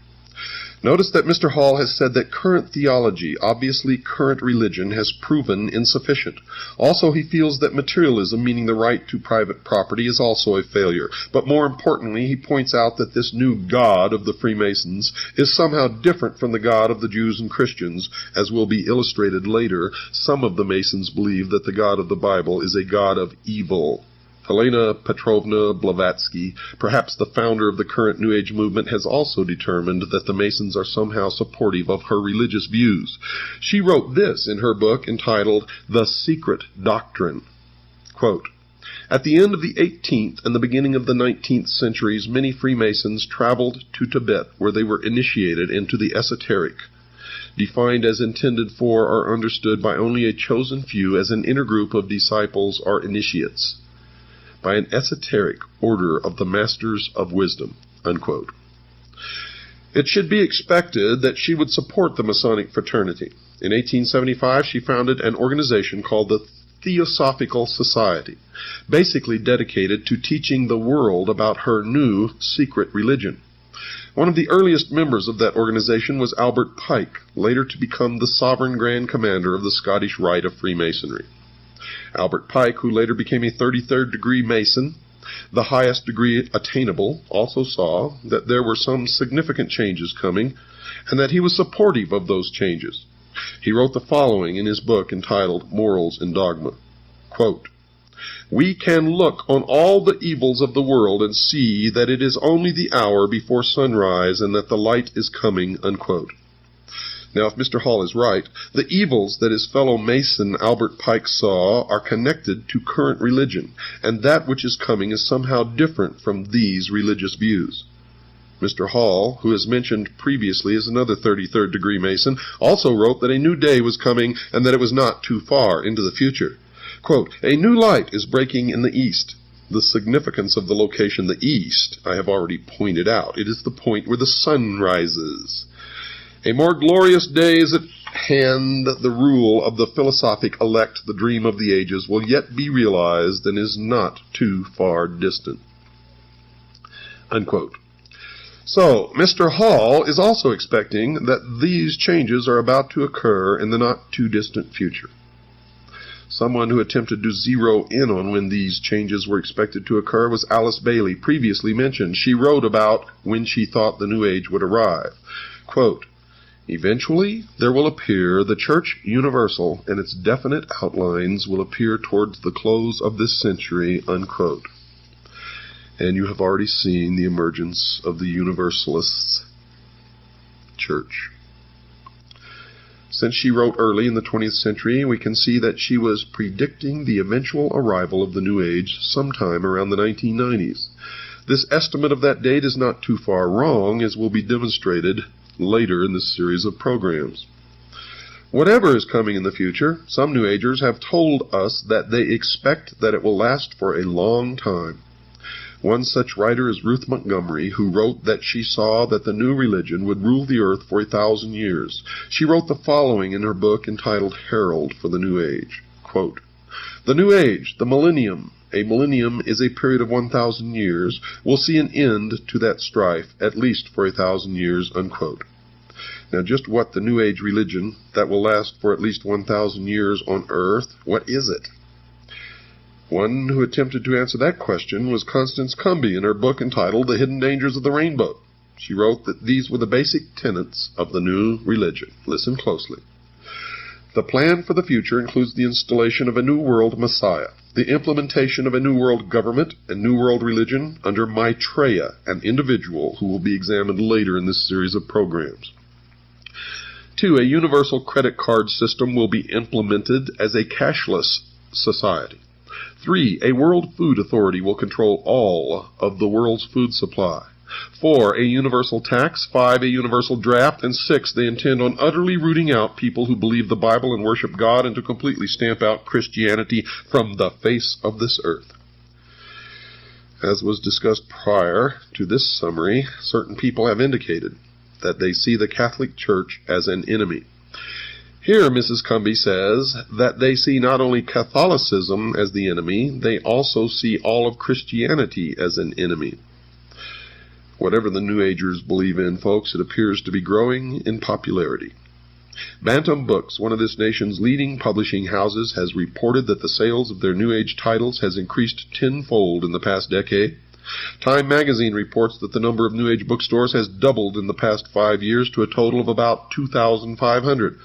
Notice that Mr. Hall has said that current theology, obviously current religion, has proven insufficient. Also, he feels that materialism, meaning the right to private property, is also a failure. But more importantly, he points out that this new God of the Freemasons is somehow different from the God of the Jews and Christians. As will be illustrated later, some of the Masons believe that the God of the Bible is a God of evil. Helena Petrovna Blavatsky, perhaps the founder of the current New Age movement, has also determined that the Masons are somehow supportive of her religious views. She wrote this in her book entitled The Secret Doctrine. Quote, "At the end of the 18th and the beginning of the 19th centuries, many Freemasons traveled to Tibet, where they were initiated into the esoteric, defined as intended for or understood by only a chosen few as an inner group of disciples or initiates, by an esoteric order of the Masters of Wisdom." Unquote. It should be expected that she would support the Masonic fraternity. In 1875, she founded an organization called the Theosophical Society, basically dedicated to teaching the world about her new secret religion. One of the earliest members of that organization was Albert Pike, later to become the Sovereign Grand Commander of the Scottish Rite of Freemasonry. Albert Pike, who later became a 33rd degree Mason, the highest degree attainable, also saw that there were some significant changes coming and that he was supportive of those changes. He wrote the following in his book entitled Morals and Dogma. Quote, "We can look on all the evils of the world and see that it is only the hour before sunrise and that the light is coming." Unquote. Now, if Mr. Hall is right, the evils that his fellow Mason Albert Pike saw are connected to current religion, and that which is coming is somehow different from these religious views. Mr. Hall, who is mentioned previously as another 33rd degree Mason, also wrote that a new day was coming and that it was not too far into the future. Quote, "A new light is breaking in the east." The significance of the location, the east, I have already pointed out. It is the point where the sun rises. "A more glorious day is at hand. The rule of the philosophic elect, the dream of the ages, will yet be realized and is not too far distant." Unquote. So, Mr. Hall is also expecting that these changes are about to occur in the not-too-distant future. Someone who attempted to zero in on when these changes were expected to occur was Alice Bailey, previously mentioned. She wrote about when she thought the New Age would arrive. Quote, "Eventually, there will appear the Church Universal, and its definite outlines will appear towards the close of this century," unquote. And you have already seen the emergence of the Universalists' church. Since she wrote early in the 20th century, we can see that she was predicting the eventual arrival of the New Age sometime around the 1990s. This estimate of that date is not too far wrong, as will be demonstrated later in this series of programs. Whatever is coming in the future, some New Agers have told us that they expect that it will last for a long time. One such writer is Ruth Montgomery, who wrote that she saw that the new religion would rule the earth for 1,000 years. She wrote the following in her book entitled Herald for the New Age. Quote, "The New Age, the millennium, a millennium is a period of 1,000 years, will see an end to that strife, at least for 1,000 years, unquote. Now, just what the New Age religion that will last for at least 1,000 years on earth, what is it? One who attempted to answer that question was Constance Cumby in her book entitled The Hidden Dangers of the Rainbow. She wrote that these were the basic tenets of the new religion. Listen closely. The plan for the future includes the installation of a new world Messiah, the implementation of a new world government and new world religion under Maitreya, an individual who will be examined later in this series of programs. 2. A universal credit card system will be implemented as a cashless society. 3. A World Food Authority will control all of the world's food supply. 4. A universal tax. 5. A universal draft. And 6. They intend on utterly rooting out people who believe the Bible and worship God, and to completely stamp out Christianity from the face of this earth. As was discussed prior to this summary, certain people have indicated that they see the Catholic Church as an enemy. Here, Mrs. Cumby says that they see not only Catholicism as the enemy, they also see all of Christianity as an enemy. Whatever the New Agers believe in, folks, it appears to be growing in popularity. Bantam Books, one of this nation's leading publishing houses, has reported that the sales of their New Age titles has increased tenfold in the past decade. Time magazine reports that the number of New Age bookstores has doubled in the past 5 years to a total of about 2,500.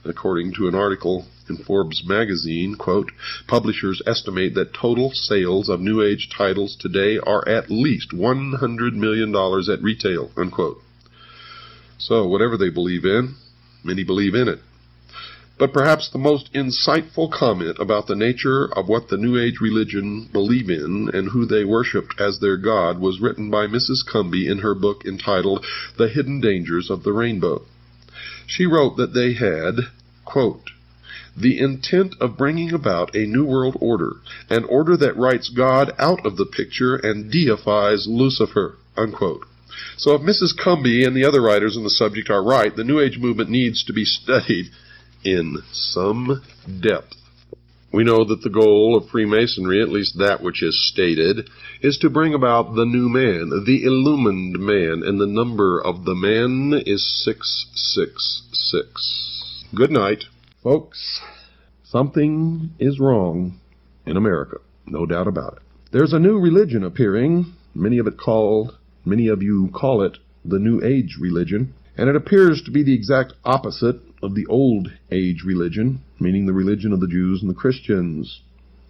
According to an article in Forbes magazine, quote, publishers estimate that total sales of New Age titles today are at least $100 million at retail, unquote. So, whatever they believe in, many believe in it. But perhaps the most insightful comment about the nature of what the New Age religion believe in and who they worshipped as their God was written by Mrs. Cumby in her book entitled The Hidden Dangers of the Rainbow. She wrote that they had, quote, the intent of bringing about a new world order, an order that writes God out of the picture and deifies Lucifer, unquote. So if Mrs. Cumby and the other writers on the subject are right, the New Age movement needs to be studied in some depth. We know that the goal of Freemasonry, at least that which is stated, is to bring about the new man, the illumined man, and the number of the man is 666. Good night. Folks, something is wrong in America, no doubt about it. There's a new religion appearing. Many of you call it the New Age religion, and it appears to be the exact opposite of the Old Age religion, meaning the religion of the Jews and the Christians.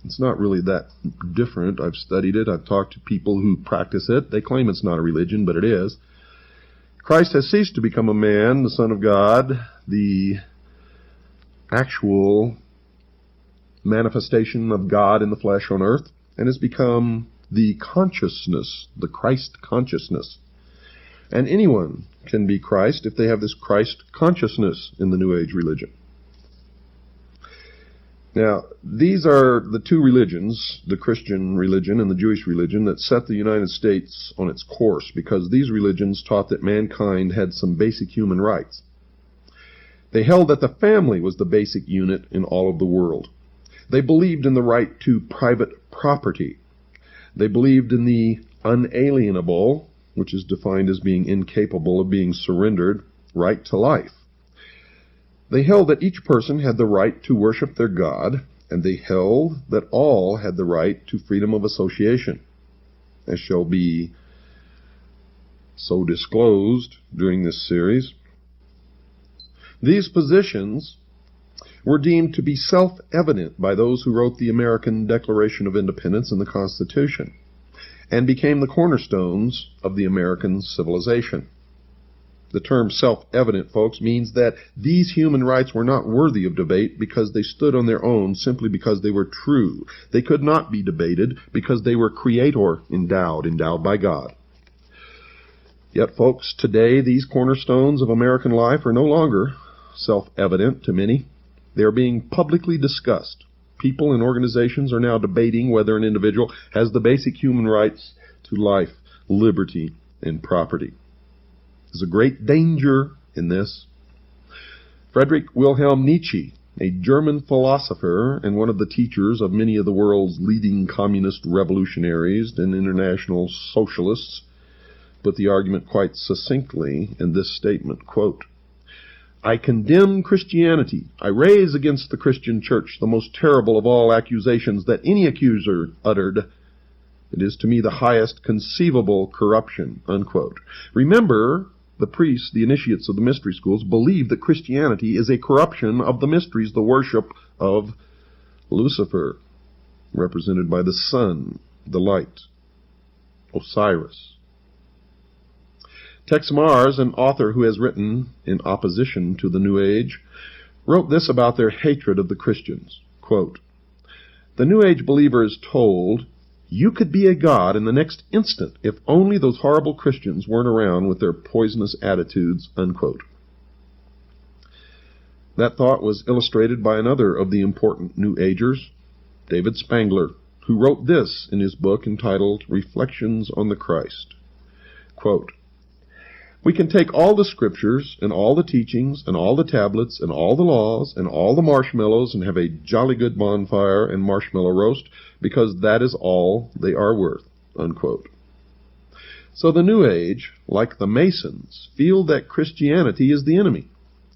It's not really that different. I've studied it. I've talked to people who practice it. They claim it's not a religion, but it is. Christ has ceased to become a man, the Son of God, the actual manifestation of God in the flesh on earth, and has become the consciousness, the Christ consciousness. And anyone can be Christ if they have this Christ consciousness in the New Age religion. Now, these are the two religions, the Christian religion and the Jewish religion, that set the United States on its course, because these religions taught that mankind had some basic human rights. They held that the family was the basic unit in all of the world. They believed in the right to private property. They believed in the unalienable, which is defined as being incapable of being surrendered, right to life. They held that each person had the right to worship their God, and they held that all had the right to freedom of association, as shall be so disclosed during this series. These positions were deemed to be self-evident by those who wrote the American Declaration of Independence and the Constitution, and became the cornerstones of the American civilization. The term self-evident, folks, means that these human rights were not worthy of debate because they stood on their own simply because they were true. They could not be debated because they were creator endowed by God. Yet, folks, today these cornerstones of American life are no longer self-evident to many. They are being publicly discussed. People and organizations are now debating whether an individual has the basic human rights to life, liberty, and property. There's a great danger in this. Friedrich Wilhelm Nietzsche, a German philosopher and one of the teachers of many of the world's leading communist revolutionaries and international socialists, put the argument quite succinctly in this statement, quote, "I condemn Christianity. I raise against the Christian church the most terrible of all accusations that any accuser uttered. It is to me the highest conceivable corruption," unquote. Remember, the priests, the initiates of the mystery schools, believe that Christianity is a corruption of the mysteries, the worship of Lucifer, represented by the sun, the light, Osiris. Tex Mars, an author who has written in opposition to the New Age, wrote this about their hatred of the Christians. Quote, "The New Age believer is told, you could be a god in the next instant if only those horrible Christians weren't around with their poisonous attitudes," unquote. That thought was illustrated by another of the important New Agers, David Spangler, who wrote this in his book entitled Reflections on the Christ. Quote, "We can take all the scriptures and all the teachings and all the tablets and all the laws and all the marshmallows and have a jolly good bonfire and marshmallow roast because that is all they are worth," unquote. So the New Age, like the Masons, feel that Christianity is the enemy,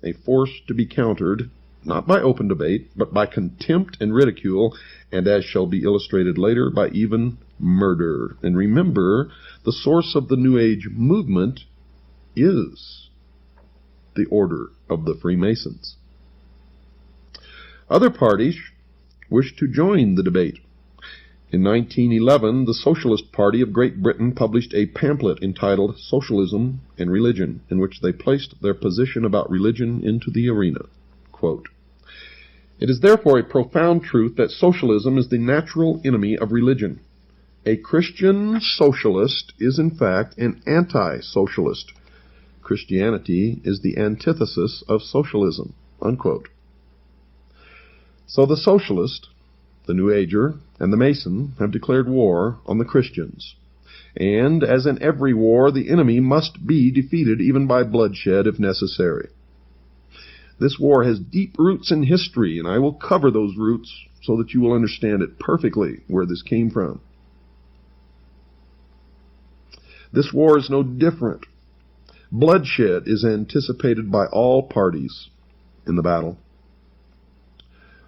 a force to be countered, not by open debate, but by contempt and ridicule, and as shall be illustrated later, by even murder. And remember, the source of the New Age movement is the Order of the Freemasons. Other parties wish to join the debate. In 1911, the Socialist Party of Great Britain published a pamphlet entitled Socialism and Religion, in which they placed their position about religion into the arena. Quote, "It is therefore a profound truth that socialism is the natural enemy of religion. A Christian socialist is in fact an anti-socialist. Christianity is the antithesis of socialism," unquote. So the socialist, the New Ager, and the Mason have declared war on the Christians. And, as in every war, the enemy must be defeated even by bloodshed if necessary. This war has deep roots in history, and I will cover those roots so that you will understand it perfectly where this came from. This war is no different. Bloodshed is anticipated by all parties in the battle.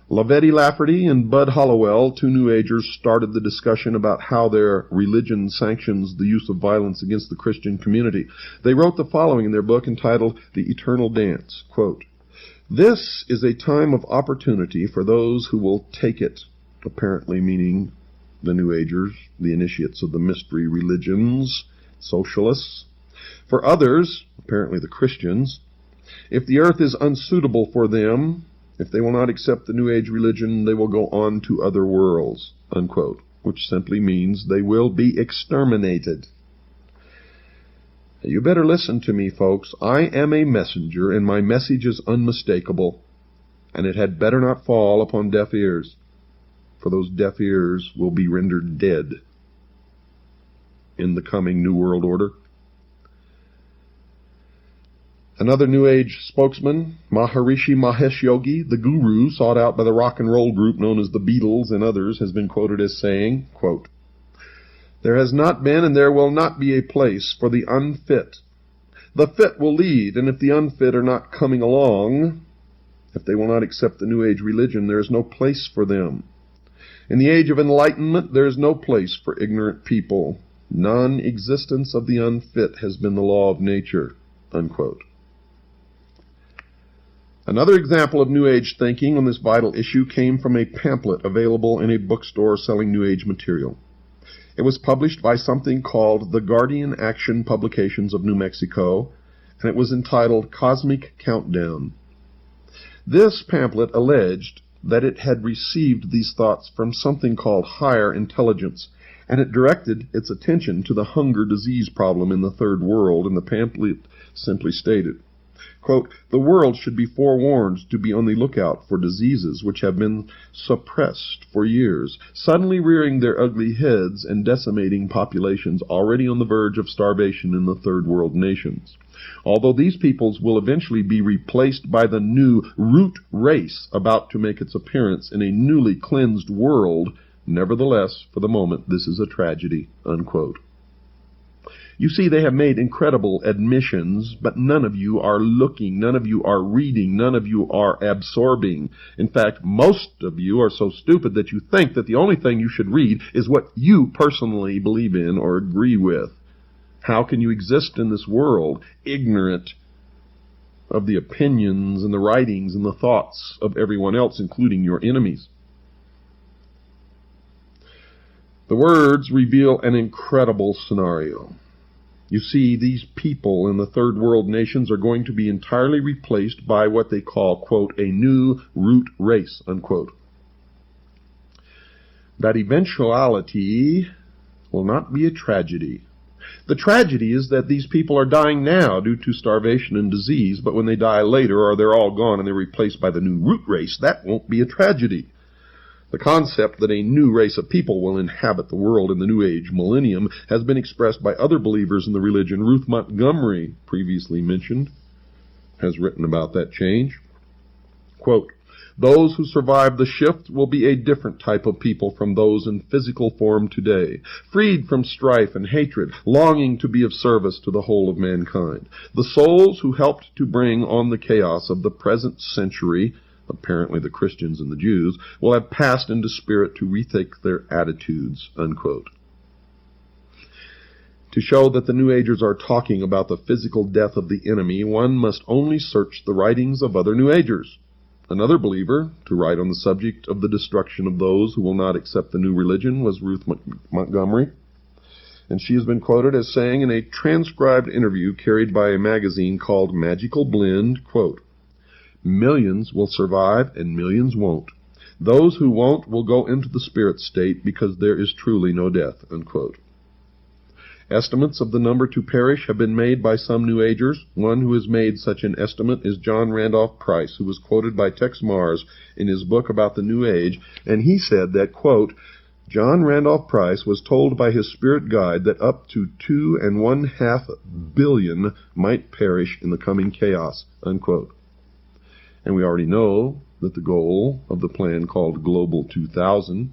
Lavetti Lafferty and Bud Hollowell, two New Agers, started the discussion about how their religion sanctions the use of violence against the Christian community. They wrote the following in their book entitled The Eternal Dance. Quote, "This is a time of opportunity for those who will take it," apparently meaning the New Agers, the initiates of the mystery religions, socialists. "For others," apparently the Christians, "if the earth is unsuitable for them, if they will not accept the New Age religion, they will go on to other worlds," unquote, which simply means they will be exterminated. You better listen to me, folks. I am a messenger, and my message is unmistakable, and it had better not fall upon deaf ears, for those deaf ears will be rendered dead in the coming New World Order. Another New Age spokesman, Maharishi Mahesh Yogi, the guru sought out by the rock and roll group known as the Beatles and others, has been quoted as saying, quote, "There has not been and there will not be a place for the unfit. The fit will lead, and if the unfit are not coming along, if they will not accept the New Age religion, there is no place for them. In the age of enlightenment, there is no place for ignorant people. Non-existence of the unfit has been the law of nature," unquote. Another example of New Age thinking on this vital issue came from a pamphlet available in a bookstore selling New Age material. It was published by something called the Guardian Action Publications of New Mexico, and it was entitled Cosmic Countdown. This pamphlet alleged that it had received these thoughts from something called higher intelligence, and it directed its attention to the hunger disease problem in the Third World, and the pamphlet simply stated, quote, "The world should be forewarned to be on the lookout for diseases which have been suppressed for years, suddenly rearing their ugly heads and decimating populations already on the verge of starvation in the Third World nations. Although these peoples will eventually be replaced by the new root race about to make its appearance in a newly cleansed world, nevertheless, for the moment, this is a tragedy," unquote. You see, they have made incredible admissions, but none of you are looking, none of you are reading, none of you are absorbing. In fact, most of you are so stupid that you think that the only thing you should read is what you personally believe in or agree with. How can you exist in this world ignorant of the opinions and the writings and the thoughts of everyone else, including your enemies? The words reveal an incredible scenario. You see, these people in the Third World nations are going to be entirely replaced by what they call, quote, "a new root race," unquote. That eventuality will not be a tragedy. The tragedy is that these people are dying now due to starvation and disease, but when they die later or they're all gone and they're replaced by the new root race, that won't be a tragedy. The concept that a new race of people will inhabit the world in the New Age millennium has been expressed by other believers in the religion. Ruth Montgomery, previously mentioned, has written about that change. Quote, "Those who survive the shift will be a different type of people from those in physical form today, freed from strife and hatred, longing to be of service to the whole of mankind. The souls who helped to bring on the chaos of the present century, apparently the Christians and the Jews, will have passed into spirit to rethink their attitudes," unquote. To show that the New Agers are talking about the physical death of the enemy, one must only search the writings of other New Agers. Another believer to write on the subject of the destruction of those who will not accept the new religion was Ruth Montgomery, and she has been quoted as saying in a transcribed interview carried by a magazine called Magical Blend, quote, "Millions will survive and millions won't. Those who won't will go into the spirit state because there is truly no death," unquote. Estimates of the number to perish have been made by some New Agers. One who has made such an estimate is John Randolph Price, who was quoted by Tex Mars in his book about the New Age, and he said that, quote, "John Randolph Price was told by his spirit guide that up to 2.5 billion might perish in the coming chaos," unquote. And we already know that the goal of the plan called Global 2000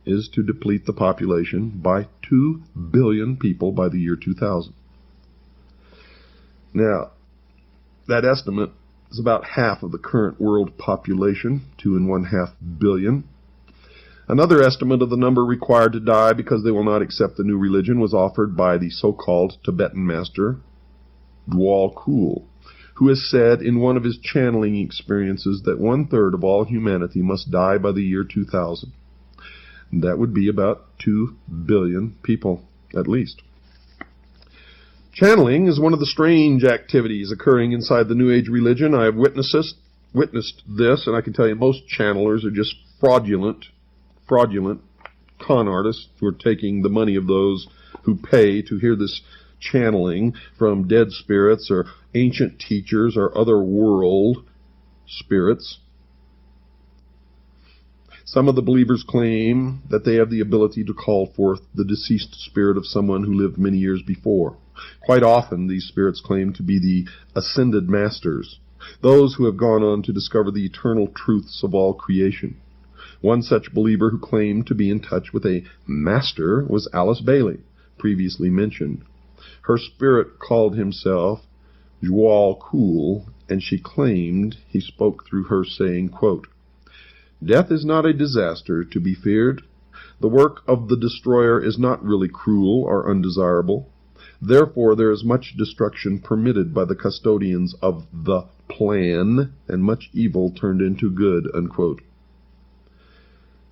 is to deplete the population by 2 billion people by the year 2000. Now, that estimate is about half of the current world population, 2.5 billion. Another estimate of the number required to die because they will not accept the new religion was offered by the so-called Tibetan master, Dwal Kul, who has said in one of his channeling experiences that 1/3 of all humanity must die by the year 2000. That would be about 2 billion people, at least. Channeling is one of the strange activities occurring inside the New Age religion. I have witnessed this, and I can tell you most channelers are just fraudulent con artists who are taking the money of those who pay to hear this channeling from dead spirits or ancient teachers or other world spirits. Some of the believers claim that they have the ability to call forth the deceased spirit of someone who lived many years before. Quite often, these spirits claim to be the ascended masters, those who have gone on to discover the eternal truths of all creation. One such believer who claimed to be in touch with a master was Alice Bailey, previously mentioned. Her spirit called himself Joal Cool, and she claimed he spoke through her, saying, quote, "Death is not a disaster to be feared. The work of the destroyer is not really cruel or undesirable. Therefore there is much destruction permitted by the custodians of the plan, and much evil turned into good," unquote.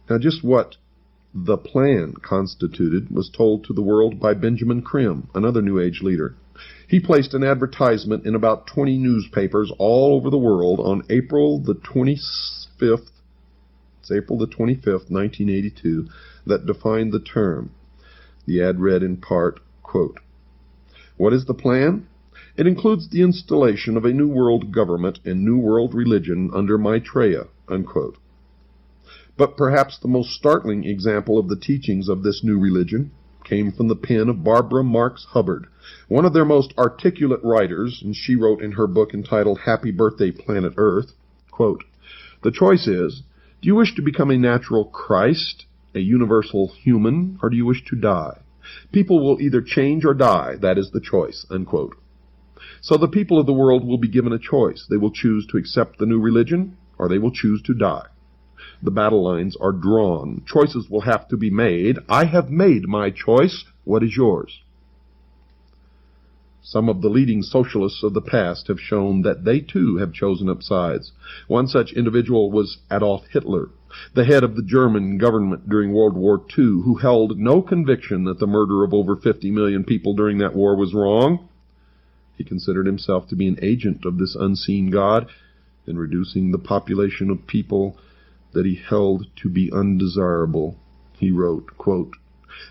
Now just what the plan constituted was told to the world by Benjamin Krim, another New Age leader. He placed an advertisement in about 20 newspapers all over the world on April the 25th, April the 25th, 1982, that defined the term. The ad read in part, quote, "What is the plan? It includes the installation of a New World government and New World religion under Maitreya," unquote. But perhaps the most startling example of the teachings of this new religion came from the pen of Barbara Marx Hubbard, one of their most articulate writers, and she wrote in her book entitled Happy Birthday, Planet Earth, quote, "The choice is, do you wish to become a natural Christ, a universal human, or do you wish to die? People will either change or die. That is the choice," unquote. So the people of the world will be given a choice. They will choose to accept the new religion, or they will choose to die. The battle lines are drawn. Choices will have to be made. I have made my choice. What is yours? Some of the leading socialists of the past have shown that they too have chosen up sides. One such individual was Adolf Hitler, the head of the German government during World War II, who held no conviction that the murder of over 50 million people during that war was wrong. He considered himself to be an agent of this unseen God in reducing the population of people that he held to be undesirable. He wrote, quote,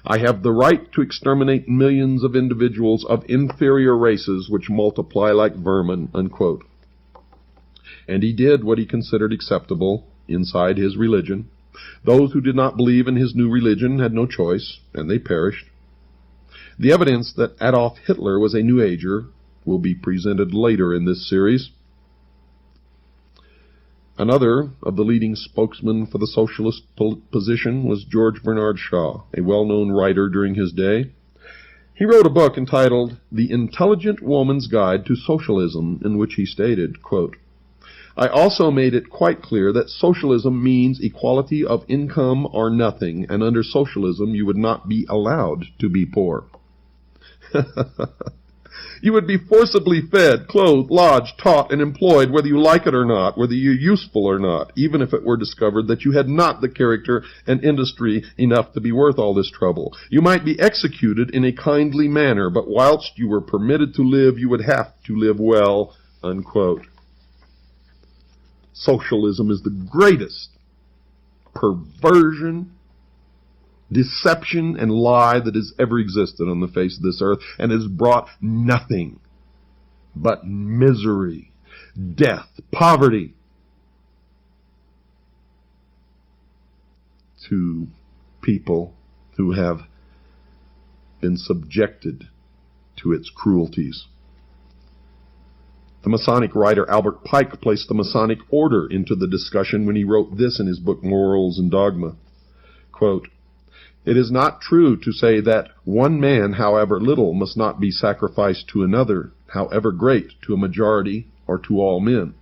"I have the right to exterminate millions of individuals of inferior races which multiply like vermin," unquote. And he did what he considered acceptable inside his religion. Those who did not believe in his new religion had no choice, and they perished. The evidence that Adolf Hitler was a New Ager will be presented later in this series. Another of the leading spokesmen for the socialist position was George Bernard Shaw, a well-known writer during his day. He wrote a book entitled The Intelligent Woman's Guide to Socialism, in which he stated, quote, "I also made it quite clear that socialism means equality of income or nothing, and under socialism you would not be allowed to be poor." You would be forcibly fed, clothed, lodged, taught, and employed whether you like it or not, whether you're useful or not, even if it were discovered that you had not the character and industry enough to be worth all this trouble. You might be executed in a kindly manner, but whilst you were permitted to live, you would have to live well, unquote. Socialism is the greatest perversion, deception, and lie that has ever existed on the face of this earth, and has brought nothing but misery, death, poverty to people who have been subjected to its cruelties. The Masonic writer Albert Pike placed the Masonic order into the discussion when he wrote this in his book Morals and Dogma. Quote, "It is not true to say that one man, however little, must not be sacrificed to another, however great, to a majority or to all men.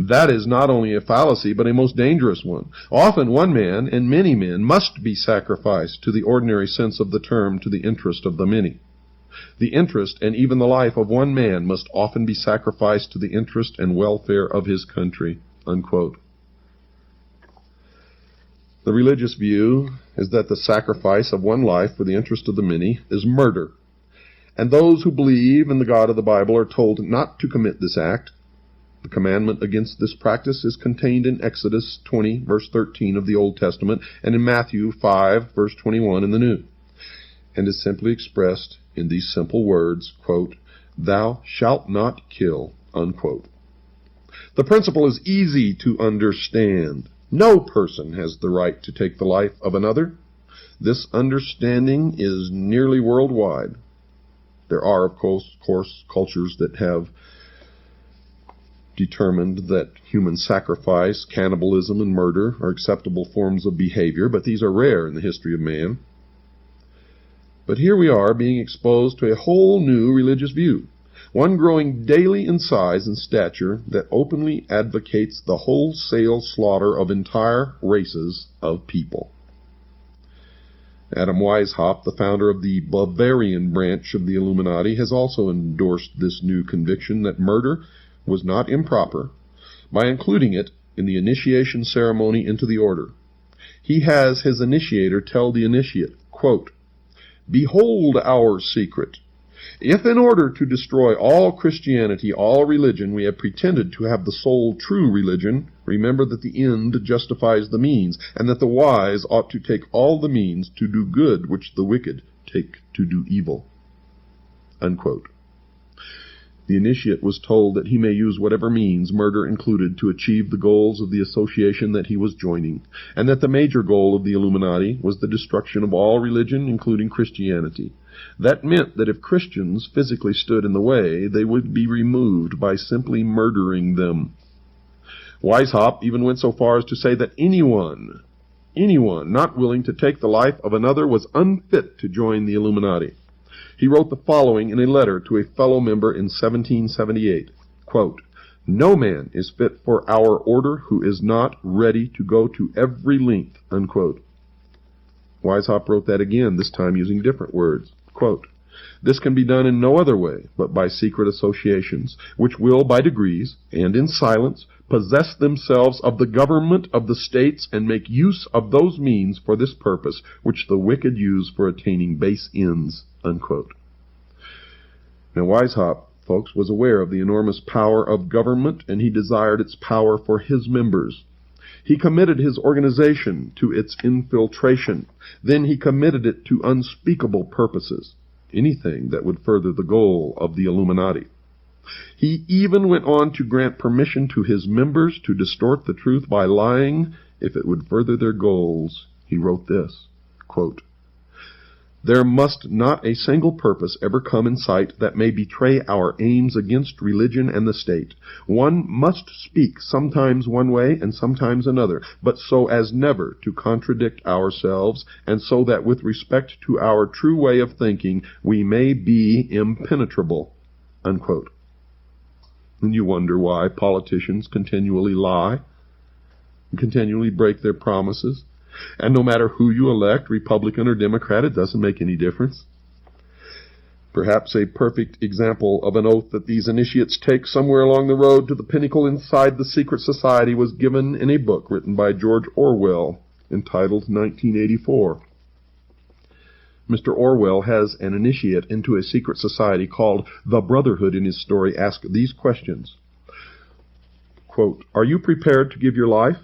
That is not only a fallacy, but a most dangerous one. Often one man, and many men, must be sacrificed to the ordinary sense of the term, to the interest of the many. The interest and even the life of one man must often be sacrificed to the interest and welfare of his country," unquote. The religious view is that the sacrifice of one life for the interest of the many is murder, and those who believe in the God of the Bible are told not to commit this act. The commandment against this practice is contained in Exodus 20, verse 13 of the Old Testament, and in Matthew 5, verse 21 in the New. and is simply expressed in these simple words, quote, "Thou shalt not kill," unquote. The principle is easy to understand. No person has the right to take the life of another. This understanding is nearly worldwide. There are, of course, cultures that have determined that human sacrifice, cannibalism, and murder are acceptable forms of behavior, but these are rare in the history of man. But here we are being exposed to a whole new religious view, one growing daily in size and stature that openly advocates the wholesale slaughter of entire races of people. Adam Weishaupt, the founder of the Bavarian branch of the Illuminati, has also endorsed this new conviction that murder was not improper by including it in the initiation ceremony into the order. He has his initiator tell the initiate, quote, "Behold our secret. If in order to destroy all Christianity, all religion, we have pretended to have the sole true religion, remember that the end justifies the means, and that the wise ought to take all the means to do good which the wicked take to do evil." Unquote. The initiate was told that he may use whatever means, murder included, to achieve the goals of the association that he was joining, and that the major goal of the Illuminati was the destruction of all religion, including Christianity. That meant that if Christians physically stood in the way, they would be removed by simply murdering them. Weishaupt even went so far as to say that anyone not willing to take the life of another was unfit to join the Illuminati. He wrote the following in a letter to a fellow member in 1778, quote, "No man is fit for our order who is not ready to go to every length," unquote. Weishaupt wrote that again, this time using different words. Quote, "This can be done in no other way but by secret associations, which will by degrees, and in silence, possess themselves of the government of the states and make use of those means for this purpose, which the wicked use for attaining base ends," unquote. Now Weishaupt, folks, was aware of the enormous power of government, and he desired its power for his members. He committed his organization to its infiltration. Then he committed it to unspeakable purposes, anything that would further the goal of the Illuminati. He even went on to grant permission to his members to distort the truth by lying if it would further their goals. He wrote this, quote, "There must not a single purpose ever come in sight that may betray our aims against religion and the state. One must speak sometimes one way and sometimes another, but so as never to contradict ourselves, and so that with respect to our true way of thinking we may be impenetrable," unquote. And you wonder why politicians continually lie and continually break their promises. And no matter who you elect, Republican or Democrat, it doesn't make any difference. Perhaps a perfect example of an oath that these initiates take somewhere along the road to the pinnacle inside the secret society was given in a book written by George Orwell entitled 1984. Mr. Orwell has an initiate into a secret society called the Brotherhood in his story ask these questions. Quote, "Are you prepared to give your life?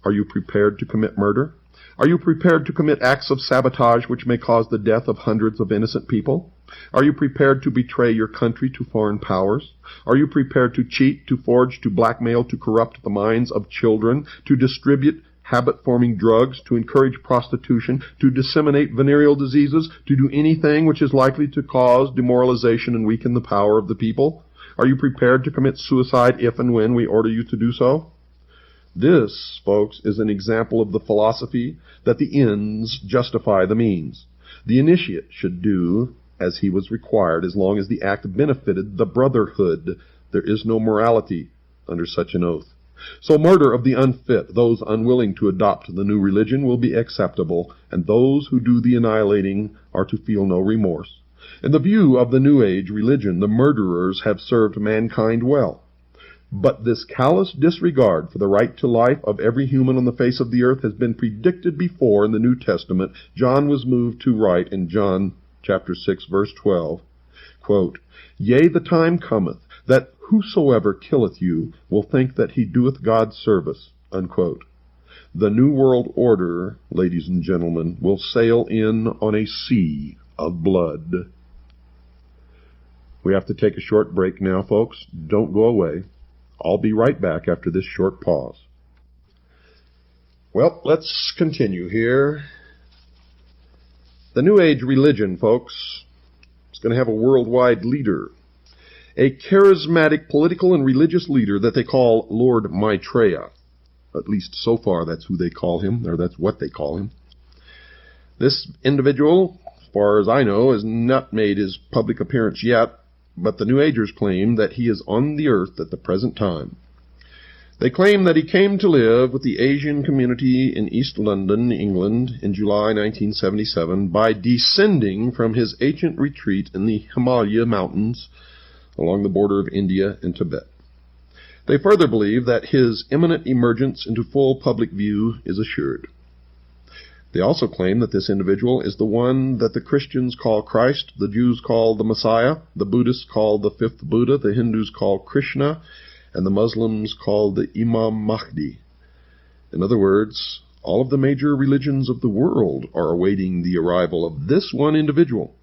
Are you prepared to commit murder? Are you prepared to commit acts of sabotage which may cause the death of hundreds of innocent people? Are you prepared to betray your country to foreign powers? Are you prepared to cheat, to forge, to blackmail, to corrupt the minds of children, to distribute habit-forming drugs, to encourage prostitution, to disseminate venereal diseases, to do anything which is likely to cause demoralization and weaken the power of the people? Are you prepared to commit suicide if and when we order you to do so?" This, folks, is an example of the philosophy that the ends justify the means. The initiate should do as he was required as long as the act benefited the brotherhood. There is no morality under such an oath. So murder of the unfit, those unwilling to adopt the new religion, will be acceptable, and those who do the annihilating are to feel no remorse. In the view of the New Age religion, the murderers have served mankind well. But this callous disregard for the right to life of every human on the face of the earth has been predicted before in the New Testament. John was moved to write in John chapter 6, verse 12, quote, "Yea, the time cometh, that whosoever killeth you will think that he doeth God service," unquote. The New World Order, ladies and gentlemen, will sail in on a sea of blood. We have to take a short break now, folks. Don't go away. I'll be right back after this short pause. Well, let's continue here. The New Age religion, folks, is going to have a worldwide leader. A charismatic political and religious leader that they call Lord Maitreya. At least so far that's who they call him, or that's what they call him. This individual, as far as I know, has not made his public appearance yet, but the New Agers claim that he is on the earth at the present time. They claim that he came to live with the Asian community in East London, England, in July 1977 by descending from his ancient retreat in the Himalaya mountains along the border of India and Tibet. They further believe that his imminent emergence into full public view is assured. They also claim that this individual is the one that the Christians call Christ, the Jews call the Messiah, the Buddhists call the fifth Buddha, the Hindus call Krishna, and the Muslims call the Imam Mahdi. In other words, all of the major religions of the world are awaiting the arrival of this one individual.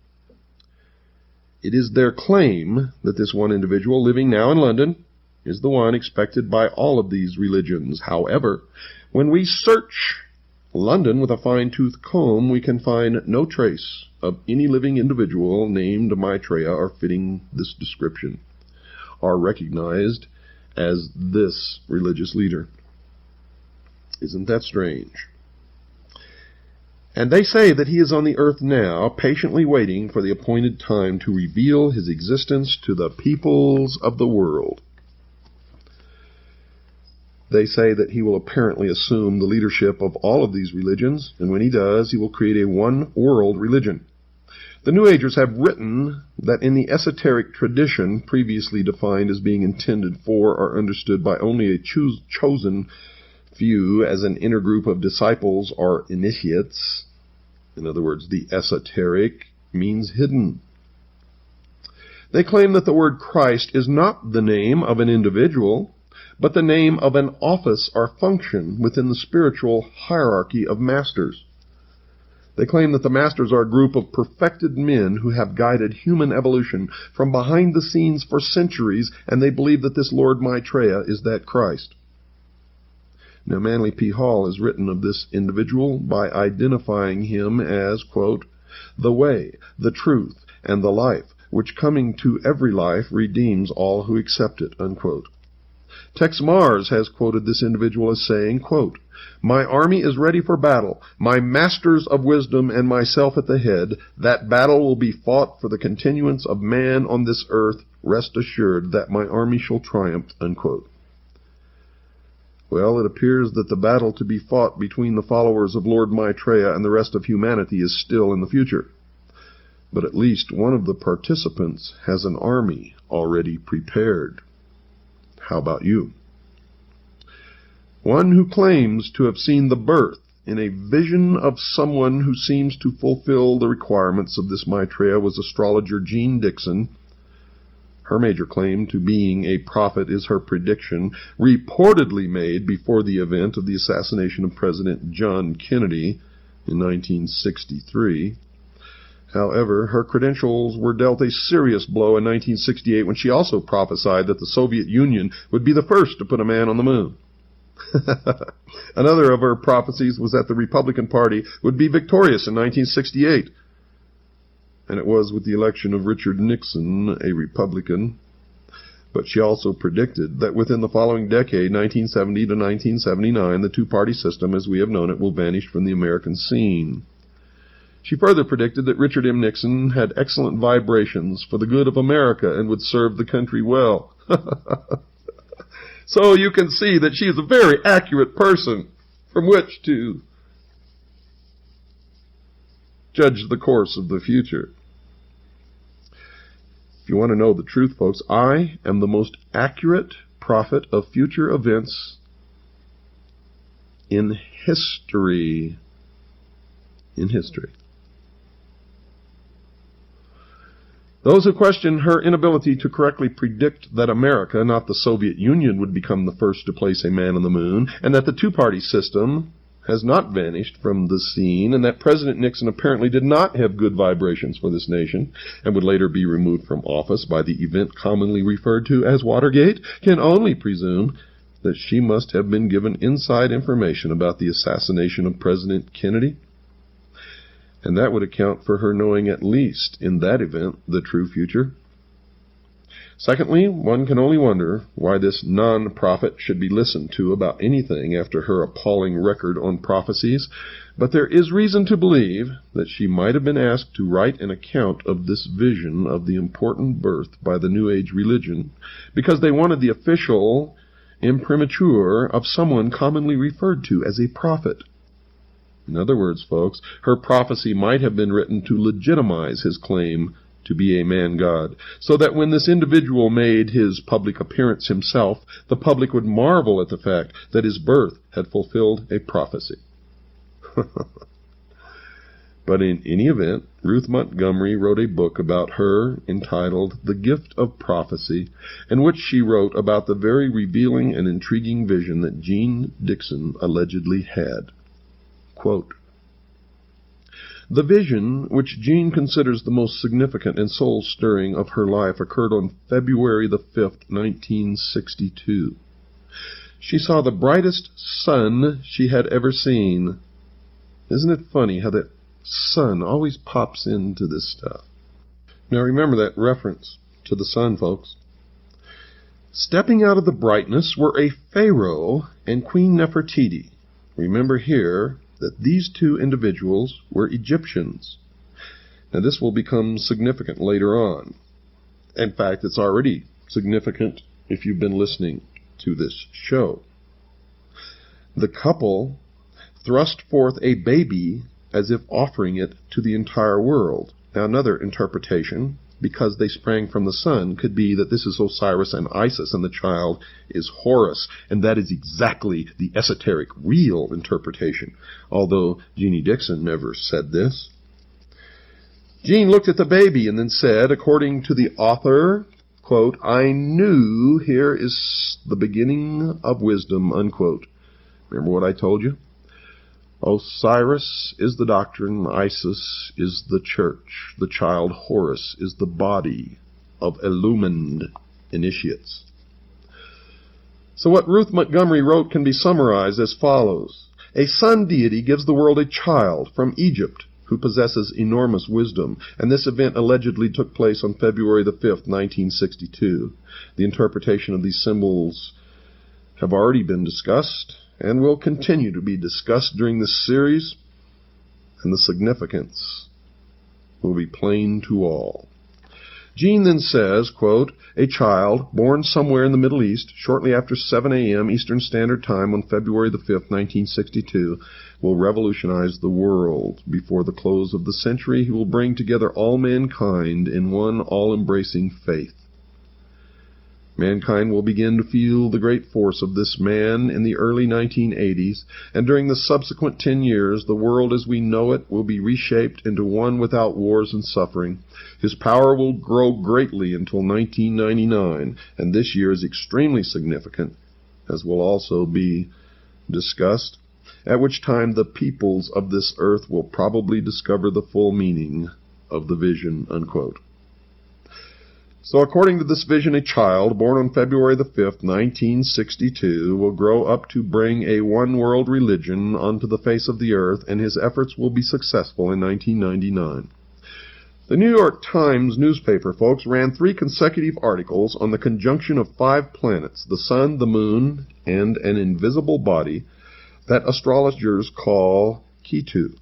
It is their claim that this one individual living now in London is the one expected by all of these religions. However, when we search London with a fine-tooth comb, we can find no trace of any living individual named Maitreya or fitting this description, are recognized as this religious leader. Isn't that strange? And they say that he is on the earth now, patiently waiting for the appointed time to reveal his existence to the peoples of the world. They say that he will apparently assume the leadership of all of these religions, and when he does, he will create a one-world religion. The New Agers have written that in the esoteric tradition previously defined as being intended for or understood by only a chosen few as an inner group of disciples or initiates, in other words, the esoteric means hidden. They claim that the word Christ is not the name of an individual, but the name of an office or function within the spiritual hierarchy of masters. They claim that the masters are a group of perfected men who have guided human evolution from behind the scenes for centuries, and they believe that this Lord Maitreya is that Christ. Now, Manly P. Hall has written of this individual by identifying him as, quote, the way, the truth, and the life, which coming to every life redeems all who accept it, unquote. Tex Mars has quoted this individual as saying, quote, my army is ready for battle, my masters of wisdom and myself at the head. That battle will be fought for the continuance of man on this earth. Rest assured that my army shall triumph, unquote. Well, it appears that the battle to be fought between the followers of Lord Maitreya and the rest of humanity is still in the future. But at least one of the participants has an army already prepared. How about you? One who claims to have seen the birth in a vision of someone who seems to fulfill the requirements of this Maitreya was astrologer Jean Dixon. Her major claim to being a prophet is her prediction, reportedly made before the event of the assassination of President John Kennedy in 1963. However, her credentials were dealt a serious blow in 1968 when she also prophesied that the Soviet Union would be the first to put a man on the moon. Another of her prophecies was that the Republican Party would be victorious in 1968. And it was with the election of Richard Nixon, a Republican. But she also predicted that within the following decade, 1970 to 1979, the two-party system, as we have known it, will vanish from the American scene. She further predicted that Richard M. Nixon had excellent vibrations for the good of America and would serve the country well. So you can see that she is a very accurate person from which to judge the course of the future. If you want to know the truth, folks, I am the most accurate prophet of future events in history. In history. Those who question her inability to correctly predict that America, not the Soviet Union, would become the first to place a man on the moon, and that the two-party system has not vanished from the scene, and that President Nixon apparently did not have good vibrations for this nation and would later be removed from office by the event commonly referred to as Watergate, can only presume that she must have been given inside information about the assassination of President Kennedy. And that would account for her knowing at least, in that event, the true future. Secondly, one can only wonder why this non-prophet should be listened to about anything after her appalling record on prophecies, but there is reason to believe that she might have been asked to write an account of this vision of the important birth by the New Age religion, because they wanted the official imprimatur of someone commonly referred to as a prophet. In other words, folks, her prophecy might have been written to legitimize his claim to be a man-god, so that when this individual made his public appearance himself, the public would marvel at the fact that his birth had fulfilled a prophecy. But in any event, Ruth Montgomery wrote a book about her entitled The Gift of Prophecy, in which she wrote about the very revealing and intriguing vision that Jeane Dixon allegedly had. Quote, "The vision, which Jeane considers the most significant and soul-stirring of her life, occurred on February the 5th, 1962. She saw the brightest sun she had ever seen." Isn't it funny how that sun always pops into this stuff? Now remember that reference to the sun, folks. "Stepping out of the brightness were a Pharaoh and Queen Nefertiti." Remember here that these two individuals were Egyptians. Now this will become significant later on. In fact, it's already significant if you've been listening to this show. The couple thrust forth a baby as if offering it to the entire world. Now another interpretation, because they sprang from the sun, could be that this is Osiris and Isis and the child is Horus, and that is exactly the esoteric, real interpretation, although Jeannie Dixon never said this. Jeane looked at the baby and then said, according to the author, quote, "I knew here is the beginning of wisdom," unquote. Remember what I told you? Osiris is the doctrine, Isis is the church, the child Horus is the body of illumined initiates. So what Ruth Montgomery wrote can be summarized as follows. A sun deity gives the world a child from Egypt who possesses enormous wisdom, and this event allegedly took place on February the 5th, 1962. The interpretation of these symbols have already been discussed and will continue to be discussed during this series, and the significance will be plain to all. Jeane then says, quote, "A child born somewhere in the Middle East shortly after 7 a.m. Eastern Standard Time on February the 5th, 1962, will revolutionize the world. Before the close of the century, he will bring together all mankind in one all-embracing faith. Mankind will begin to feel the great force of this man in the early 1980s, and during the subsequent 10 years, the world as we know it will be reshaped into one without wars and suffering. His power will grow greatly until 1999, and this year is extremely significant, as will also be discussed, at which time the peoples of this earth will probably discover the full meaning of the vision," unquote. So according to this vision, a child born on February the 5th, 1962, will grow up to bring a one-world religion onto the face of the earth, and his efforts will be successful in 1999. The New York Times newspaper, folks, ran 3 consecutive articles on the conjunction of 5 planets, the sun, the moon, and an invisible body that astrologers call Ketu,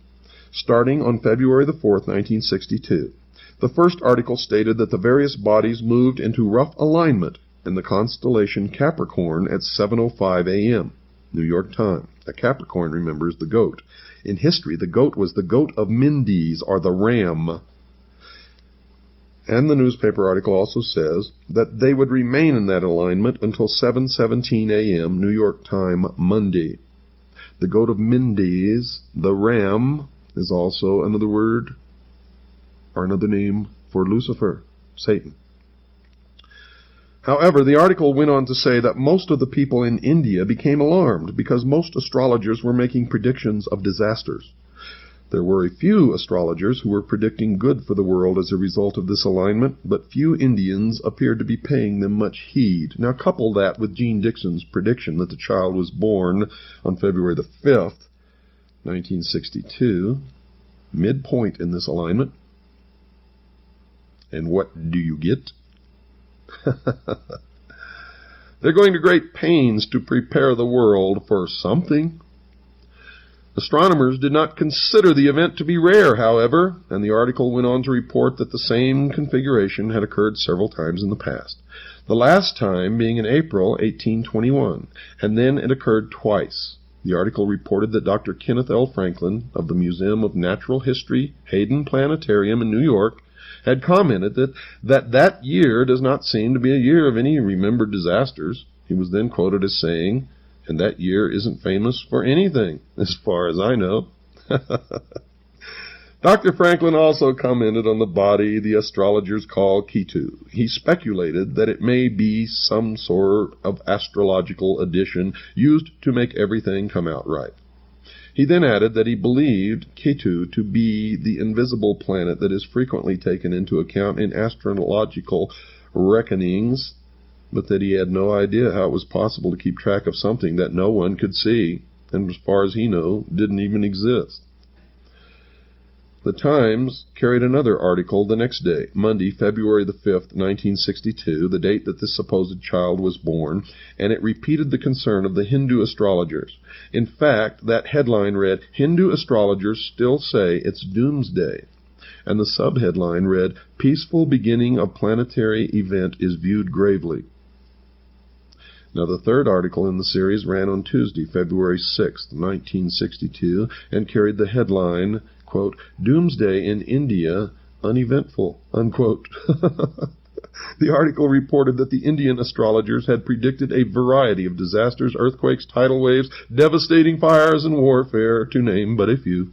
starting on February the 4th, 1962. The first article stated that the various bodies moved into rough alignment in the constellation Capricorn at 7:05 a.m., New York time. A Capricorn, remember, is the goat. In history, the goat was the goat of Mendes, or the ram. And the newspaper article also says that they would remain in that alignment until 7:17 a.m., New York time, Monday. The goat of Mendes, the ram, is also another word or another name for Lucifer, Satan. However, the article went on to say that most of the people in India became alarmed because most astrologers were making predictions of disasters. There were a few astrologers who were predicting good for the world as a result of this alignment, but few Indians appeared to be paying them much heed. Now couple that with Gene Dixon's prediction that the child was born on February the 5th, 1962, midpoint in this alignment. And what do you get? They're going to great pains to prepare the world for something. Astronomers did not consider the event to be rare, however, and the article went on to report that the same configuration had occurred several times in the past. The last time being in April 1821, and then it occurred twice. The article reported that Dr. Kenneth L. Franklin of the Museum of Natural History, Hayden Planetarium in New York, had commented that year does not seem to be a year of any remembered disasters. He was then quoted as saying, "And that year isn't famous for anything, as far as I know." Dr. Franklin also commented on the body the astrologers call Ketu. He speculated that it may be some sort of astrological addition used to make everything come out right. He then added that he believed Ketu to be the invisible planet that is frequently taken into account in astrological reckonings, but that he had no idea how it was possible to keep track of something that no one could see, and as far as he knew, didn't even exist. The Times carried another article the next day, Monday, February the 5th, 1962, the date that this supposed child was born, and it repeated the concern of the Hindu astrologers. In fact, that headline read, "Hindu astrologers still say it's doomsday," and the subheadline read, "Peaceful beginning of planetary event is viewed gravely." Now, the third article in the series ran on Tuesday, February 6th, 1962, and carried the headline, quote, "Doomsday in India, uneventful," unquote. The article reported that the Indian astrologers had predicted a variety of disasters, earthquakes, tidal waves, devastating fires, and warfare, to name but a few,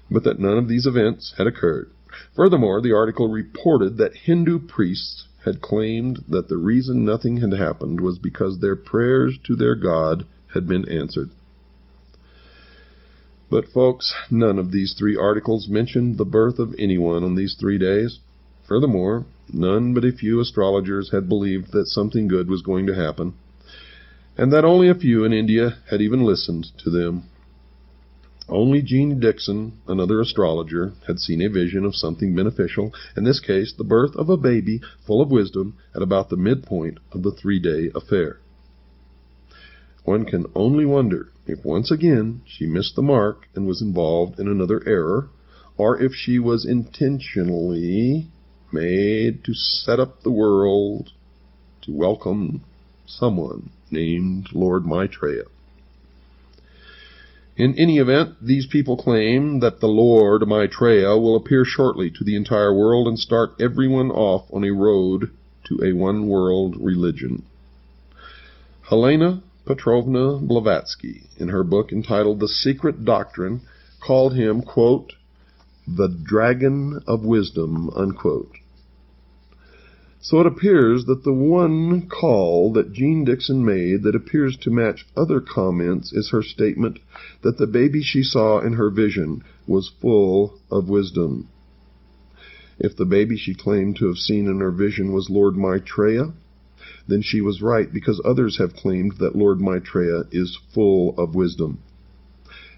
but that none of these events had occurred. Furthermore, the article reported that Hindu priests had claimed that the reason nothing had happened was because their prayers to their god had been answered. But, folks, none of these three articles mentioned the birth of anyone on these 3 days. Furthermore, none but a few astrologers had believed that something good was going to happen, and that only a few in India had even listened to them. Only Gene Dixon, another astrologer, had seen a vision of something beneficial, in this case the birth of a baby full of wisdom at about the midpoint of the 3-day affair. One can only wonder if once again she missed the mark and was involved in another error, or if she was intentionally made to set up the world to welcome someone named Lord Maitreya. In any event, these people claim that the Lord Maitreya will appear shortly to the entire world and start everyone off on a road to a one-world religion. Helena Petrovna Blavatsky, in her book entitled The Secret Doctrine, called him, quote, "the Dragon of Wisdom," unquote. So it appears that the one call that Gene Dixon made that appears to match other comments is her statement that the baby she saw in her vision was full of wisdom. If the baby she claimed to have seen in her vision was Lord Maitreya, then she was right, because others have claimed that Lord Maitreya is full of wisdom.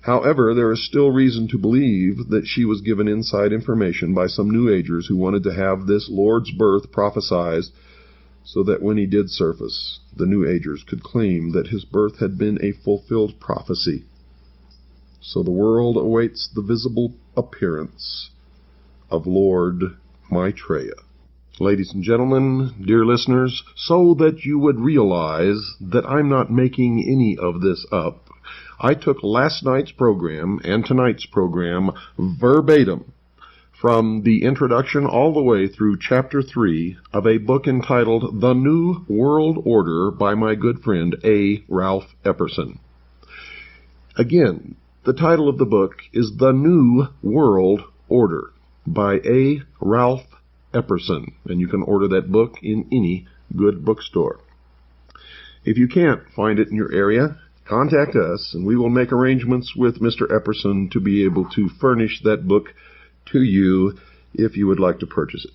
However, there is still reason to believe that she was given inside information by some New Agers who wanted to have this Lord's birth prophesied so that when he did surface, the New Agers could claim that his birth had been a fulfilled prophecy. So the world awaits the visible appearance of Lord Maitreya. Ladies and gentlemen, dear listeners, so that you would realize that I'm not making any of this up, I took last night's program and tonight's program verbatim from the introduction all the way through Chapter 3 of a book entitled The New World Order by my good friend A. Ralph Epperson. Again, the title of the book is The New World Order by A. Ralph Epperson, and you can order that book in any good bookstore. If you can't find it in your area, contact us and we will make arrangements with Mr. Epperson to be able to furnish that book to you if you would like to purchase it.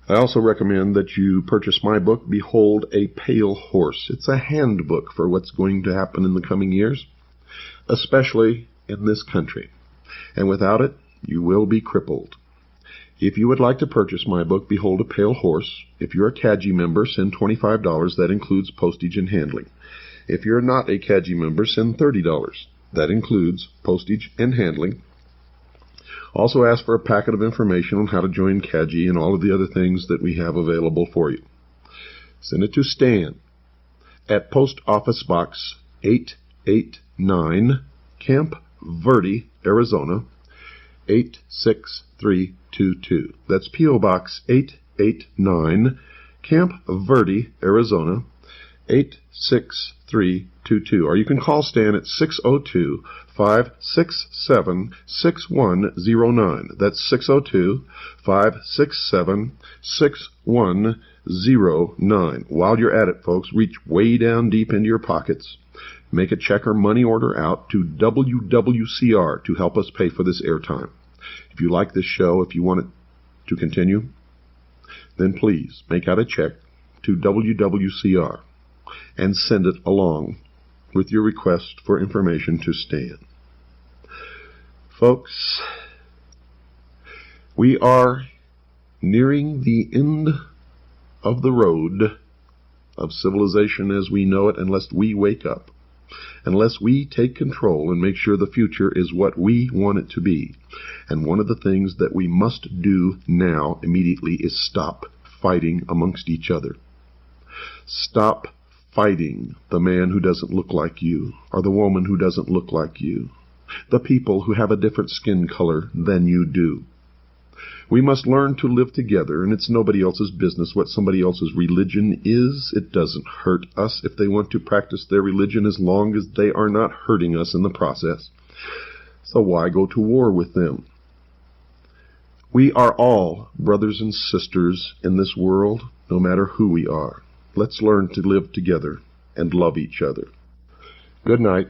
I also recommend that you purchase my book, Behold a Pale Horse. It's a handbook for what's going to happen in the coming years, especially in this country. And without it, you will be crippled. If you would like to purchase my book, Behold a Pale Horse, if you're a CAGI member, send $25. That includes postage and handling. If you're not a CAGI member, send $30. That includes postage and handling. Also ask for a packet of information on how to join CAGI and all of the other things that we have available for you. Send it to Stan at Post Office Box 889, Camp Verde, Arizona, 86322. That's P.O. Box 889, Camp Verde, Arizona, 86322. Or you can call Stan at 602-567-6109. That's 602-567-6109. While you're at it, folks, reach way down deep into your pockets. Make a check or money order out to WWCR to help us pay for this airtime. If you like this show, if you want it to continue, then please make out a check to WWCR and send it along with your request for information to Stan. Folks, we are nearing the end of the road of civilization as we know it unless we wake up. Unless we take control and make sure the future is what we want it to be. And one of the things that we must do now immediately is stop fighting amongst each other. Stop fighting the man who doesn't look like you, or the woman who doesn't look like you, the people who have a different skin color than you do. We must learn to live together, and it's nobody else's business what somebody else's religion is. It doesn't hurt us if they want to practice their religion as long as they are not hurting us in the process. So why go to war with them? We are all brothers and sisters in this world, no matter who we are. Let's learn to live together and love each other. Good night.